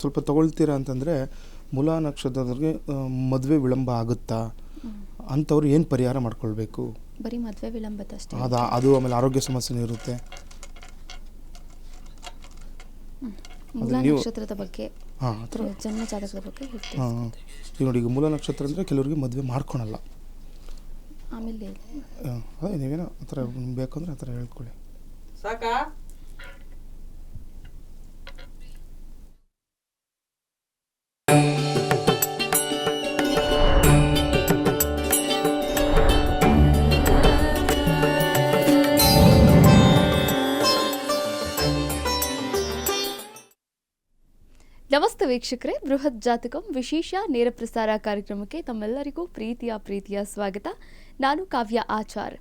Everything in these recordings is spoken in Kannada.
ಸ್ವಲ್ಪ ತಗೊಳ್ತೀರಾ ಅಂತಂದರೆ ಮೂಲಾ ನಕ್ಷತ್ರದವ್ರಿಗೆ ಮದುವೆ ವಿಳಂಬ ಆಗುತ್ತಾ ಅಂಥವ್ರು ಏನು ಪರಿಹಾರ ಮಾಡ್ಕೊಳ್ಬೇಕು? ಬರೀ ಮದುವೆ ವಿಳಂಬದಷ್ಟೇ ಅದು ಆಮೇಲೆ ಆರೋಗ್ಯ ಸಮಸ್ಯೆನೂ ಇರುತ್ತೆ. ಮೂಲಾ ನಕ್ಷತ್ರದ ಬಗ್ಗೆ ಜನ್ಮ ಜಾತಕದ ಬಗ್ಗೆ ಈಗ ನೋಡಿ, ಈಗ ಮೂಲಾ ನಕ್ಷತ್ರ ಅಂದರೆ ಕೆಲವರಿಗೆ ಮದುವೆ ಮಾಡ್ಕೊಳಲ್ಲ. ಆಮೇಲೆ ಅದೇ ನೀವೇನೋ ಆ ಥರ ಬೇಕಂದ್ರೆ ಆ ಥರ ಹೇಳ್ಕೊಳ್ಳಿ. ಸಾಕಾ? ನಮಸ್ತೆ ವೀಕ್ಷಕರೇ, ಬೃಹತ್ ಜಾತಕಂ ವಿಶೇಷ ನೇರ ಪ್ರಸಾರ ಕಾರ್ಯಕ್ರಮಕ್ಕೆ ತಮ್ಮೆಲ್ಲರಿಗೂ ಪ್ರೀತಿಯ ಸ್ವಾಗತ. ನಾನು ಕಾವ್ಯ ಆಚಾರ್.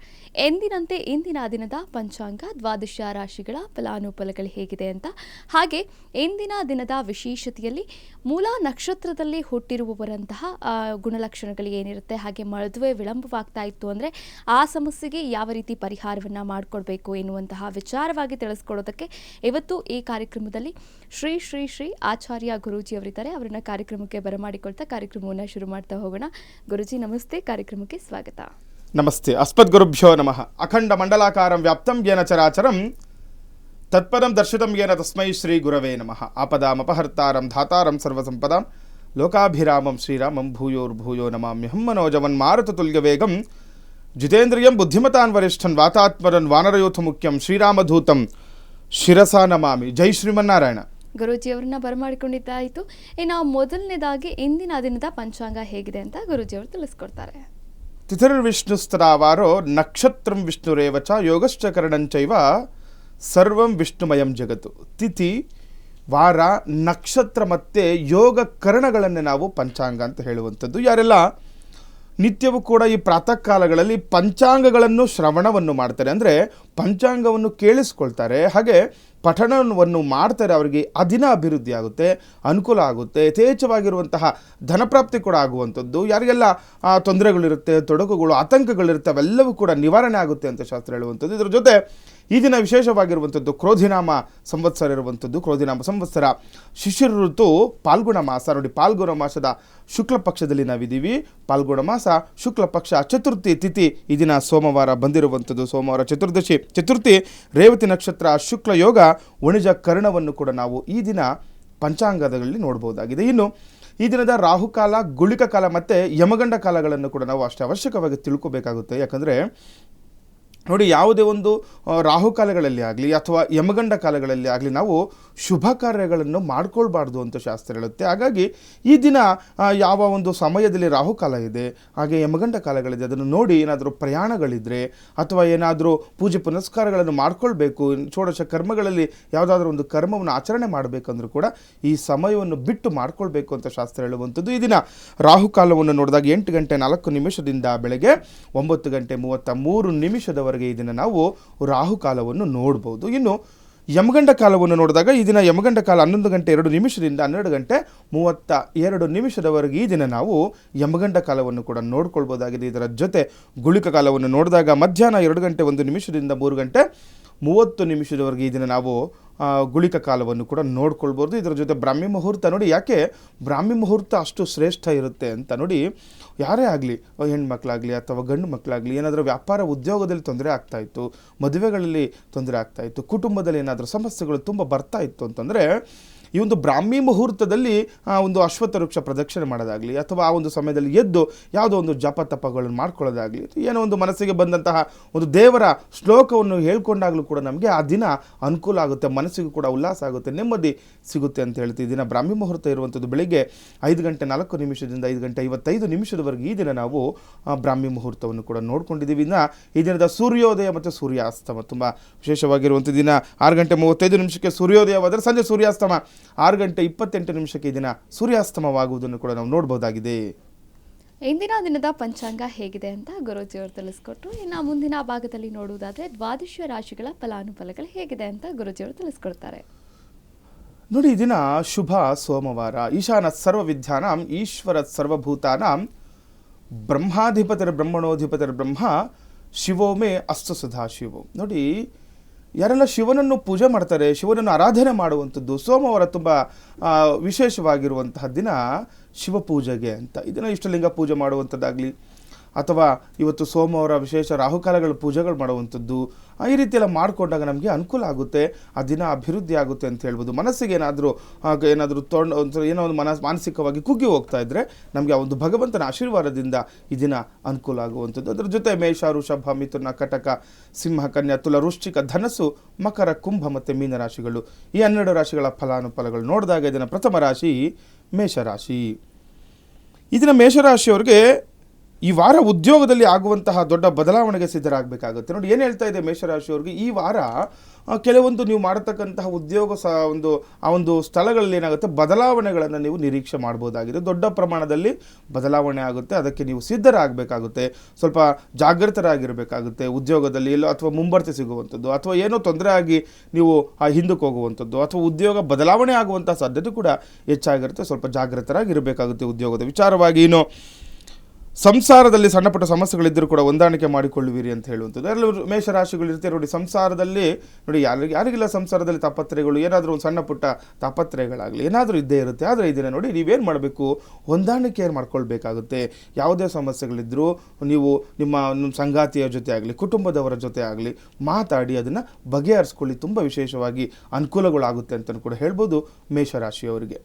ಎಂದಿನಂತೆ ಇಂದಿನ ದಿನದ ಪಂಚಾಂಗ ದ್ವಾದಶ ರಾಶಿಗಳ ಫಲಾನುಫಲಗಳು ಹೇಗಿದೆ ಅಂತ, ಹಾಗೆ ಇಂದಿನ ದಿನದ ವಿಶೇಷತೆಯಲ್ಲಿ ಮೂಲಾ ನಕ್ಷತ್ರದಲ್ಲಿ ಹುಟ್ಟಿರುವವರಂತಹ ಗುಣಲಕ್ಷಣಗಳು ಏನಿರುತ್ತೆ, ಹಾಗೆ ಮದುವೆ ವಿಳಂಬವಾಗ್ತಾ ಇತ್ತು ಅಂದರೆ ಆ ಸಮಸ್ಯೆಗೆ ಯಾವ ರೀತಿ ಪರಿಹಾರವನ್ನು ಮಾಡಿಕೊಡ್ಬೇಕು ಎನ್ನುವಂತಹ ವಿಚಾರವಾಗಿ ತಿಳಿಸ್ಕೊಡೋದಕ್ಕೆ ಇವತ್ತು ಈ ಕಾರ್ಯಕ್ರಮದಲ್ಲಿ ಶ್ರೀ ಶ್ರೀ ಶ್ರೀ ಆಚಾರ್ಯ ಗುರೂಜಿ ಅವರಿದ್ದಾರೆ. ಅವರನ್ನ ಕಾರ್ಯಕ್ರಮಕ್ಕೆ ಬರಮಾಡಿಕೊಳ್ತಾ ಕಾರ್ಯಕ್ರಮವನ್ನು ಶುರು ಮಾಡ್ತಾ ಹೋಗೋಣ. ಗುರುಜಿ ನಮಸ್ತೆ, ಕಾರ್ಯಕ್ರಮಕ್ಕೆ ಸ್ವಾಗತ. ನಮಸ್ತೆ. ಅಸ್ಮದ್ಗುರುಭ್ಯೋ ನಮಃ. ಅಖಂಡ ಮಂಡಲಾಕಾರಂ ವ್ಯಾಪ್ತಂ ಯೇನ ಚರಾಚರಂ ತತ್ಪದಂ ದರ್ಶಿತಂ ಯೇನ ತಸ್ಮೈ ಶ್ರೀ ಗುರವೇ ನಮಃ. ಆಪದಾಮಪಹರ್ತಾರಂ ಧಾತಾರಂ ಸರ್ವಸಂಪದಾಂ ಲೋಕಾಭಿರಾಮಂ ಶ್ರೀರಾಮಂ ಭೂಯೋರ್ಭೂಯೋ ನಮಾಮ್ಯಹಂ. ಮನೋಜವನ್ ಮಾರುತತುಲ್ಯವೇಗಂ ಜಿತೇಂದ್ರಿಯಂ ಬುದ್ಧಿಮತಾನ್ ವರಿಷ್ಠನ್ ವಾತಾತ್ಮರನ್ ವಾನರಯೋಥ ಮುಖ್ಯಂ ಶ್ರೀರಾಮಧೂತಂ ಶಿರಸಾ ನಮಾಮಿ. ಜೈ ಶ್ರೀಮನ್ನಾರಾಯಣ. ಗುರೂಜಿ ಅವರನ್ನ ಬರಮಾಡಿಕೊಂಡಿದ್ದಾಯಿತು. ಇನ್ನು ಮೊದಲನೇದಾಗಿ ಇಂದಿನ ದಿನದ ಪಂಚಾಂಗ ಹೇಗಿದೆ ಅಂತ ಗುರೂಜಿ ಅವರು ತಿಳಿಸ್ಕೊಡ್ತಾರೆ. ತಿಥಿರ್ವಿಷ್ಣುಸ್ತದಾವಾರೋ ನಕ್ಷತ್ರಂ ವಿಷ್ಣುರೇವಚ ಯೋಗಶ್ಚ ಕರಣಂಚೈವ ಸರ್ವಂ ವಿಷ್ಣುಮಯಂ ಜಗತ್ತು. ತಿಥಿ, ವಾರ, ನಕ್ಷತ್ರ ಮತ್ತು ಯೋಗ ಕರಣಗಳನ್ನೇ ನಾವು ಪಂಚಾಂಗ ಅಂತ ಹೇಳುವಂಥದ್ದು. ಯಾರೆಲ್ಲ ನಿತ್ಯವೂ ಕೂಡ ಈ ಪ್ರಾತಃ ಕಾಲಗಳಲ್ಲಿ ಪಂಚಾಂಗಗಳನ್ನು ಶ್ರವಣವನ್ನು ಮಾಡ್ತಾರೆ, ಅಂದರೆ ಪಂಚಾಂಗವನ್ನು ಕೇಳಿಸ್ಕೊಳ್ತಾರೆ, ಹಾಗೆ ಪಠಣವನ್ನು ಮಾಡ್ತಾರೆ, ಅವರಿಗೆ ಅದಿನ ಅಭಿವೃದ್ಧಿ ಆಗುತ್ತೆ, ಅನುಕೂಲ ಆಗುತ್ತೆ, ಯಥೇಚ್ಛವಾಗಿರುವಂತಹ ಧನಪ್ರಾಪ್ತಿ ಕೂಡ ಆಗುವಂಥದ್ದು. ಯಾರಿಗೆಲ್ಲ ತೊಂದರೆಗಳಿರುತ್ತೆ, ತೊಡಕುಗಳು, ಆತಂಕಗಳಿರುತ್ತೆ, ಅವೆಲ್ಲವೂ ಕೂಡ ನಿವಾರಣೆ ಆಗುತ್ತೆ ಅಂತ ಶಾಸ್ತ್ರ ಹೇಳುವಂಥದ್ದು. ಇದರ ಜೊತೆ ಈ ದಿನ ವಿಶೇಷವಾಗಿರುವಂಥದ್ದು ಕ್ರೋಧಿನಾಮ ಸಂವತ್ಸರ ಇರುವಂಥದ್ದು. ಕ್ರೋಧಿನಾಮ ಸಂವತ್ಸರ ಶಿಶಿರ ಋತು ಪಾಲ್ಗುಣ ಮಾಸ. ನೋಡಿ, ಪಾಲ್ಗುಣ ಮಾಸದ ಶುಕ್ಲ ಪಕ್ಷದಲ್ಲಿ ನಾವಿದ್ದೀವಿ. ಪಾಲ್ಗುಣ ಮಾಸ ಶುಕ್ಲ ಪಕ್ಷ ಚತುರ್ಥಿ ತಿಥಿ ಈ ದಿನ ಸೋಮವಾರ ಬಂದಿರುವಂಥದ್ದು. ಸೋಮವಾರ ಚತುರ್ಥಿ ರೇವತಿ ನಕ್ಷತ್ರ ಶುಕ್ಲ ಯೋಗ ವಣಿಜ ಕರ್ಣವನ್ನು ಕೂಡ ನಾವು ಈ ದಿನ ಪಂಚಾಂಗದಲ್ಲಿ ನೋಡಬಹುದಾಗಿದೆ. ಇನ್ನು ಈ ದಿನದ ರಾಹುಕಾಲ, ಗುಳಿಕ ಕಾಲ ಮತ್ತು ಯಮಗಂಡ ಕಾಲಗಳನ್ನು ಕೂಡ ನಾವು ಅಷ್ಟೇ ಅವಶ್ಯಕವಾಗಿ ತಿಳ್ಕೋಬೇಕಾಗುತ್ತೆ. ಯಾಕಂದರೆ ನೋಡಿ, ಯಾವುದೇ ಒಂದು ರಾಹುಕಾಲಗಳಲ್ಲಿ ಆಗಲಿ ಅಥವಾ ಯಮಗಂಡ ಕಾಲಗಳಲ್ಲಿ ಆಗಲಿ ನಾವು ಶುಭ ಕಾರ್ಯಗಳನ್ನು ಮಾಡ್ಕೊಳ್ಬಾರ್ದು ಅಂತ ಶಾಸ್ತ್ರ ಹೇಳುತ್ತೆ. ಹಾಗಾಗಿ ಈ ದಿನ ಯಾವ ಒಂದು ಸಮಯದಲ್ಲಿ ರಾಹುಕಾಲ ಇದೆ, ಹಾಗೆ ಯಮಗಂಡ ಕಾಲಗಳಿದೆ, ಅದನ್ನು ನೋಡಿ ಏನಾದರೂ ಪ್ರಯಾಣಗಳಿದ್ದರೆ ಅಥವಾ ಏನಾದರೂ ಪೂಜೆ ಪುನಸ್ಕಾರಗಳನ್ನು ಮಾಡ್ಕೊಳ್ಬೇಕು, ಷೋಡಶ ಕರ್ಮಗಳಲ್ಲಿ ಯಾವುದಾದ್ರೂ ಒಂದು ಕರ್ಮವನ್ನು ಆಚರಣೆ ಮಾಡಬೇಕಂದ್ರೂ ಕೂಡ ಈ ಸಮಯವನ್ನು ಬಿಟ್ಟು ಮಾಡ್ಕೊಳ್ಬೇಕು ಅಂತ ಶಾಸ್ತ್ರ ಹೇಳುವಂಥದ್ದು. ಈ ದಿನ ರಾಹುಕಾಲವನ್ನು ನೋಡಿದಾಗ 8 ಗಂಟೆ 4 ನಿಮಿಷದಿಂದ ಬೆಳಗ್ಗೆ 9 ಗಂಟೆ 33 ನಿಮಿಷದವರೆಗೆ ಈ ದಿನ ನಾವು ರಾಹುಕಾಲವನ್ನು ನೋಡ್ಬೋದು. ಇನ್ನು ಯಮಗಂಡ ಕಾಲವನ್ನು ನೋಡಿದಾಗ ಈ ದಿನ ಯಮಗಂಡ ಕಾಲ 11 ಗಂಟೆ 2 ನಿಮಿಷದಿಂದ 12 ಗಂಟೆ 32 ನಿಮಿಷದವರೆಗೆ ಈ ದಿನ ನಾವು ಯಮಗಂಡ ಕಾಲವನ್ನು ಕೂಡ ನೋಡ್ಕೊಳ್ಬೋದಾಗಿದೆ. ಇದರ ಜೊತೆ ಗುಳಿಕ ಕಾಲವನ್ನು ನೋಡಿದಾಗ ಮಧ್ಯಾಹ್ನ 2 ಗಂಟೆ 1 ನಿಮಿಷದಿಂದ 3 ಗಂಟೆ 30 ನಿಮಿಷದವರೆಗೆ ಈ ದಿನ ನಾವು ಗುಳಿಕ ಕಾಲವನ್ನು ಕೂಡ ನೋಡ್ಕೊಳ್ಬೋದು. ಇದರ ಜೊತೆ ಬ್ರಾಹ್ಮಿ ಮುಹೂರ್ತ. ನೋಡಿ, ಯಾಕೆ ಬ್ರಾಹ್ಮಿ ಮುಹೂರ್ತ ಅಷ್ಟು ಶ್ರೇಷ್ಠ ಇರುತ್ತೆ ಅಂತ ನೋಡಿ, ಯಾರೇ ಆಗಲಿ, ಹೆಣ್ಮಕ್ಳಾಗಲಿ ಅಥವಾ ಗಂಡು ಮಕ್ಕಳಾಗಲಿ, ಏನಾದರೂ ವ್ಯಾಪಾರ ಉದ್ಯೋಗದಲ್ಲಿ ತೊಂದರೆ ಆಗ್ತಾಯಿತ್ತು, ಮದುವೆಗಳಲ್ಲಿ ತೊಂದರೆ ಆಗ್ತಾಯಿತ್ತು, ಕುಟುಂಬದಲ್ಲಿ ಏನಾದರೂ ಸಮಸ್ಯೆಗಳು ತುಂಬ ಬರ್ತಾ ಇತ್ತು ಅಂತಂದರೆ ಈ ಒಂದು ಬ್ರಾಹ್ಮಿ ಮುಹೂರ್ತದಲ್ಲಿ ಒಂದು ಅಶ್ವತ್ಥ ವೃಕ್ಷ ಪ್ರದಕ್ಷಿಣೆ ಮಾಡೋದಾಗಲಿ ಅಥವಾ ಆ ಒಂದು ಸಮಯದಲ್ಲಿ ಎದ್ದು ಯಾವುದೋ ಒಂದು ಜಪ ತಪಗಳನ್ನು ಮಾಡ್ಕೊಳ್ಳೋದಾಗಲಿ, ಏನೋ ಒಂದು ಮನಸ್ಸಿಗೆ ಬಂದಂತಹ ಒಂದು ದೇವರ ಶ್ಲೋಕವನ್ನು ಹೇಳ್ಕೊಂಡಾಗಲೂ ಕೂಡ ನಮಗೆ ಆ ದಿನ ಅನುಕೂಲ ಆಗುತ್ತೆ, ಮನಸ್ಸಿಗೂ ಕೂಡ ಉಲ್ಲಾಸ ಆಗುತ್ತೆ, ನೆಮ್ಮದಿ ಸಿಗುತ್ತೆ ಅಂತ ಹೇಳ್ತೀವಿ. ಈ ದಿನ ಬ್ರಾಹ್ಮಿ ಮುಹೂರ್ತ ಇರುವಂಥದ್ದು ಬೆಳಿಗ್ಗೆ 5 ಗಂಟೆ 4 ನಿಮಿಷದಿಂದ 5 ಗಂಟೆ 55 ನಿಮಿಷದವರೆಗೆ ಈ ದಿನ ನಾವು ಬ್ರಾಹ್ಮಿ ಮುಹೂರ್ತವನ್ನು ಕೂಡ ನೋಡ್ಕೊಂಡಿದ್ದೀವಿ. ಇನ್ನು ಈ ದಿನದ ಸೂರ್ಯೋದಯ ಮತ್ತು ಸೂರ್ಯಾಸ್ತಮ ತುಂಬ ವಿಶೇಷವಾಗಿರುವಂಥ ದಿನ. 6 ಗಂಟೆ 35 ನಿಮಿಷಕ್ಕೆ ಸೂರ್ಯೋದಯವಾದರೆ ಸಂಜೆ ಸೂರ್ಯಾಸ್ತಮ 6 ಗಂಟೆ 28 ನಿಮಿಷಕ್ಕೆ ಈ ದಿನ ಸೂರ್ಯಾಸ್ತಮವಾಗುವುದನ್ನು ಕೂಡ ನಾವು ನೋಡಬಹುದಾಗಿದೆ. ಇಂದಿನ ದಿನದ ಪಂಚಾಂಗ ಹೇಗಿದೆ ಅಂತ ಗುರೂಜಿ ಅವರು ತಿಳಿಸ್ಕೊಟ್ರು. ಇನ್ನು ಮುಂದಿನ ಭಾಗದಲ್ಲಿ ನೋಡುವುದಾದರೆ ದ್ವಾದಶ ರಾಶಿಗಳ ಫಲಾನುಫಲಗಳು ಹೇಗಿದೆ ಅಂತ ಗುರೂಜಿ ಅವರು ತಿಳಿಸ್ಕೊಡ್ತಾರೆ. ನೋಡಿ, ಈ ದಿನ ಶುಭ ಸೋಮವಾರ. ಈಶಾನ ಸರ್ವ ವಿದ್ಯಾನಾಂ ಈಶ್ವರ ಸರ್ವಭೂತಾನಾಂ ಬ್ರಹ್ಮಾಧಿಪತಿರ್ ಬ್ರಹ್ಮಣೋಧಿಪತಿರ್ ಬ್ರಹ್ಮ ಶಿವೋಮೇ ಅಸ್ತು ಸದಾಶಿವೋ. ನೋಡಿ, ಯಾರೆಲ್ಲ ಶಿವನನ್ನು ಪೂಜೆ ಮಾಡ್ತಾರೆ, ಶಿವನನ್ನು ಆರಾಧನೆ ಮಾಡುವಂಥದ್ದು, ಸೋಮವಾರ ತುಂಬ ವಿಶೇಷವಾಗಿರುವಂತಹ ದಿನ ಶಿವಪೂಜೆಗೆ ಅಂತ. ಇದನ್ನು ಇಷ್ಟಲಿಂಗ ಪೂಜೆ ಮಾಡುವಂಥದ್ದಾಗಲಿ, ಅಥವಾ ಇವತ್ತು ಸೋಮವಾರ ವಿಶೇಷ ರಾಹುಕಾಲಗಳ ಪೂಜೆಗಳು ಮಾಡುವಂಥದ್ದು, ಈ ರೀತಿ ಎಲ್ಲ ಮಾಡಿಕೊಂಡಾಗ ನಮಗೆ ಅನುಕೂಲ ಆಗುತ್ತೆ, ಆ ದಿನ ಅಭಿವೃದ್ಧಿ ಆಗುತ್ತೆ ಅಂತ ಹೇಳ್ಬೋದು. ಮನಸ್ಸಿಗೆ ಏನಾದರೂ ಏನೋ ಒಂದು ಮಾನಸಿಕವಾಗಿ ಕುಗ್ಗಿ ಹೋಗ್ತಾ ಇದ್ದರೆ ನಮಗೆ ಆ ಒಂದು ಭಗವಂತನ ಆಶೀರ್ವಾದದಿಂದ ಈ ದಿನ ಅನುಕೂಲ ಆಗುವಂಥದ್ದು. ಅದರ ಜೊತೆ ಮೇಷ, ವೃಷಭ, ಮಿಥುನ, ಕಟಕ, ಸಿಂಹ, ಕನ್ಯಾ, ತುಲ, ವೃಶ್ಚಿಕ, ಧನಸ್ಸು, ಮಕರ, ಕುಂಭ ಮತ್ತು ಮೀನ ರಾಶಿಗಳು, ಈ 12 ರಾಶಿಗಳ ಫಲಾನುಫಲಗಳು ನೋಡಿದಾಗ ಇದರ ಪ್ರಥಮ ರಾಶಿ ಮೇಷರಾಶಿ. ಇದನ್ನ ಮೇಷರಾಶಿಯವರಿಗೆ ಈ ವಾರ ಉದ್ಯೋಗದಲ್ಲಿ ಆಗುವಂತಹ ದೊಡ್ಡ ಬದಲಾವಣೆಗೆ ಸಿದ್ಧರಾಗಬೇಕಾಗುತ್ತೆ. ನೋಡಿ ಏನು ಹೇಳ್ತಾ ಇದೆ ಮೇಷರಾಶಿಯವ್ರಿಗೆ, ಈ ವಾರ ಕೆಲವೊಂದು ನೀವು ಮಾಡತಕ್ಕಂತಹ ಉದ್ಯೋಗ ಆ ಒಂದು ಸ್ಥಳಗಳಲ್ಲಿ ಏನಾಗುತ್ತೆ, ಬದಲಾವಣೆಗಳನ್ನು ನೀವು ನಿರೀಕ್ಷೆ ಮಾಡ್ಬೋದಾಗಿದೆ. ದೊಡ್ಡ ಪ್ರಮಾಣದಲ್ಲಿ ಬದಲಾವಣೆ ಆಗುತ್ತೆ, ಅದಕ್ಕೆ ನೀವು ಸಿದ್ಧರಾಗಬೇಕಾಗುತ್ತೆ. ಸ್ವಲ್ಪ ಜಾಗೃತರಾಗಿರಬೇಕಾಗುತ್ತೆ. ಉದ್ಯೋಗದಲ್ಲಿ ಎಲ್ಲೋ ಅಥವಾ ಮುಂಬರ್ತಿ ಸಿಗುವಂಥದ್ದು, ಅಥವಾ ಏನೋ ತೊಂದರೆ ಆಗಿ ನೀವು ಹಿಂದಕ್ಕೆ ಹೋಗುವಂಥದ್ದು, ಅಥವಾ ಉದ್ಯೋಗ ಬದಲಾವಣೆ ಆಗುವಂಥ ಸಾಧ್ಯತೆ ಕೂಡ ಹೆಚ್ಚಾಗಿರುತ್ತೆ. ಸ್ವಲ್ಪ ಜಾಗೃತರಾಗಿರಬೇಕಾಗುತ್ತೆ ಉದ್ಯೋಗದ ವಿಚಾರವಾಗಿ. ಇನ್ನು ಸಂಸಾರದಲ್ಲಿ ಸಣ್ಣ ಪುಟ್ಟ ಸಮಸ್ಯೆಗಳಿದ್ದರೂ ಕೂಡ ಹೊಂದಾಣಿಕೆ ಮಾಡಿಕೊಳ್ಳುವಿರಿ ಅಂತ ಹೇಳುವಂಥದ್ದು. ಎಲ್ಲರೂ ಮೇಷರಾಶಿಗಳು ಇರ್ತಾರೆ ನೋಡಿ. ಸಂಸಾರದಲ್ಲಿ ನೋಡಿ, ಯಾರಿಗಿಲ್ಲ ಸಂಸಾರದಲ್ಲಿ ತಾಪತ್ರಯಗಳು, ಏನಾದರೂ ಒಂದು ಸಣ್ಣ ಪುಟ್ಟ ತಾಪತ್ರಯಗಳಾಗಲಿ ಏನಾದರೂ ಇದ್ದೇ ಇರುತ್ತೆ. ಆದರೆ ಇದನ್ನು ನೋಡಿ, ನೀವೇನು ಮಾಡಬೇಕು, ಹೊಂದಾಣಿಕೆ ಮಾಡ್ಕೊಳ್ಬೇಕಾಗುತ್ತೆ. ಯಾವುದೇ ಸಮಸ್ಯೆಗಳಿದ್ದರೂ ನೀವು ನಿಮ್ಮ ಸಂಗಾತಿಯ ಜೊತೆ ಆಗಲಿ, ಕುಟುಂಬದವರ ಜೊತೆ ಆಗಲಿ ಮಾತಾಡಿ ಅದನ್ನು ಬಗೆಹರಿಸ್ಕೊಳ್ಳಿ. ತುಂಬ ವಿಶೇಷವಾಗಿ ಅನುಕೂಲಗಳಾಗುತ್ತೆ ಅಂತಲೂ ಕೂಡ ಹೇಳ್ಬೋದು ಮೇಷರಾಶಿಯವರಿಗೆ.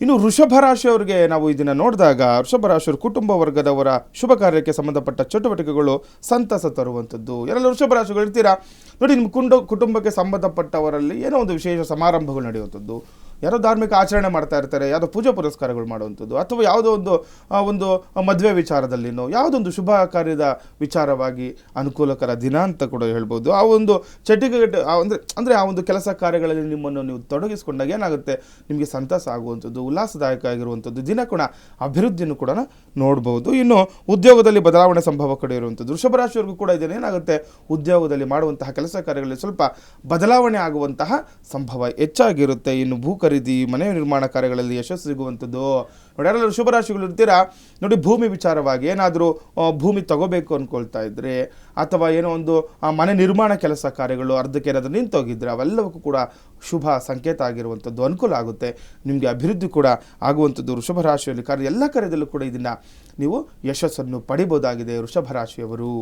ಇನ್ನು ವೃಷಭ ರಾಶಿಯವರಿಗೆ ನಾವು ಇದನ್ನು ನೋಡಿದಾಗ, ವೃಷಭ ರಾಶಿಯವರು ಕುಟುಂಬ ವರ್ಗದವರ ಶುಭ ಕಾರ್ಯಕ್ಕೆ ಸಂಬಂಧಪಟ್ಟ ಚಟುವಟಿಕೆಗಳು ಸಂತಸ ತರುವಂಥದ್ದು. ಯಾರೆಲ್ಲ ವೃಷಭ ರಾಶಿಗಳು ಇರ್ತೀರಾ ನೋಡಿ, ನಿಮ್ಮ ಕುಟುಂಬಕ್ಕೆ ಸಂಬಂಧಪಟ್ಟವರಲ್ಲಿ ಏನೋ ಒಂದು ವಿಶೇಷ ಸಮಾರಂಭಗಳು ನಡೆಯುವಂಥದ್ದು, ಯಾರೋ ಧಾರ್ಮಿಕ ಆಚರಣೆ ಮಾಡ್ತಾ ಇರ್ತಾರೆ, ಯಾವುದೋ ಪೂಜೆ ಪುರಸ್ಕಾರಗಳು ಮಾಡುವಂಥದ್ದು, ಅಥವಾ ಯಾವುದೋ ಒಂದು ಮದುವೆ ವಿಚಾರದಲ್ಲಿನೋ ಯಾವುದೊಂದು ಶುಭ ಕಾರ್ಯದ ವಿಚಾರವಾಗಿ ಅನುಕೂಲಕರ ದಿನ ಅಂತ ಕೂಡ ಹೇಳ್ಬೋದು. ಆ ಒಂದು ಚಟುವಟಿಕೆ ಅಂದರೆ ಆ ಒಂದು ಕೆಲಸ ಕಾರ್ಯಗಳಲ್ಲಿ ನಿಮ್ಮನ್ನು ನೀವು ತೊಡಗಿಸ್ಕೊಂಡಾಗ ಏನಾಗುತ್ತೆ, ನಿಮಗೆ ಸಂತಸ ಆಗುವಂಥದ್ದು, ಉಲ್ಲಾಸದಾಯಕ ಆಗಿರುವಂಥದ್ದು, ದಿನ ಕೂಡ ಅಭಿವೃದ್ಧಿಯನ್ನು ಕೂಡ ನೋಡ್ಬೋದು. ಇನ್ನು ಉದ್ಯೋಗದಲ್ಲಿ ಬದಲಾವಣೆ ಸಂಭವ ಕೂಡ ಇರುವಂಥದ್ದು. ವೃಷಭ ರಾಶಿಯವರೆಗೂ ಕೂಡ ಇದನ್ನೇನಾಗುತ್ತೆ, ಉದ್ಯೋಗದಲ್ಲಿ ಮಾಡುವಂತಹ ಕೆಲಸ ಕಾರ್ಯಗಳಲ್ಲಿ ಸ್ವಲ್ಪ ಬದಲಾವಣೆ ಆಗುವಂತಹ ಸಂಭವ ಹೆಚ್ಚಾಗಿರುತ್ತೆ. ಇನ್ನು ಭೂ ಖರೀದಿ, ಮನೆ ನಿರ್ಮಾಣ ಕಾರ್ಯಗಳಲ್ಲಿ ಯಶಸ್ಸು ಸಿಗುವಂಥದ್ದು. ನೋಡಿ, ಯಾರೆಲ್ಲ ಶುಭ ರಾಶಿಗಳು ಇರ್ತೀರಾ ನೋಡಿ, ಭೂಮಿ ವಿಚಾರವಾಗಿ ಏನಾದರೂ ಭೂಮಿ ತಗೋಬೇಕು ಅಂದ್ಕೊಳ್ತಾ ಇದ್ರೆ, ಅಥವಾ ಏನೋ ಒಂದು ಮನೆ ನಿರ್ಮಾಣ ಕೆಲಸ ಕಾರ್ಯಗಳು ಅರ್ಧಕ್ಕೆ ಏನಾದರೂ ನಿಂತೋಗಿದ್ರೆ ಅವೆಲ್ಲವಕ್ಕೂ ಕೂಡ ಶುಭ ಸಂಕೇತ ಆಗಿರುವಂಥದ್ದು, ಅನುಕೂಲ ಆಗುತ್ತೆ. ನಿಮಗೆ ಅಭಿವೃದ್ಧಿ ಕೂಡ ಆಗುವಂಥದ್ದು ವೃಷಭ ರಾಶಿಯಲ್ಲಿ. ಎಲ್ಲ ಕಾರ್ಯದಲ್ಲೂ ಕೂಡ ಇದನ್ನು ನೀವು ಯಶಸ್ಸನ್ನು ಪಡಿಬೋದಾಗಿದೆ ವೃಷಭ ರಾಶಿಯವರು.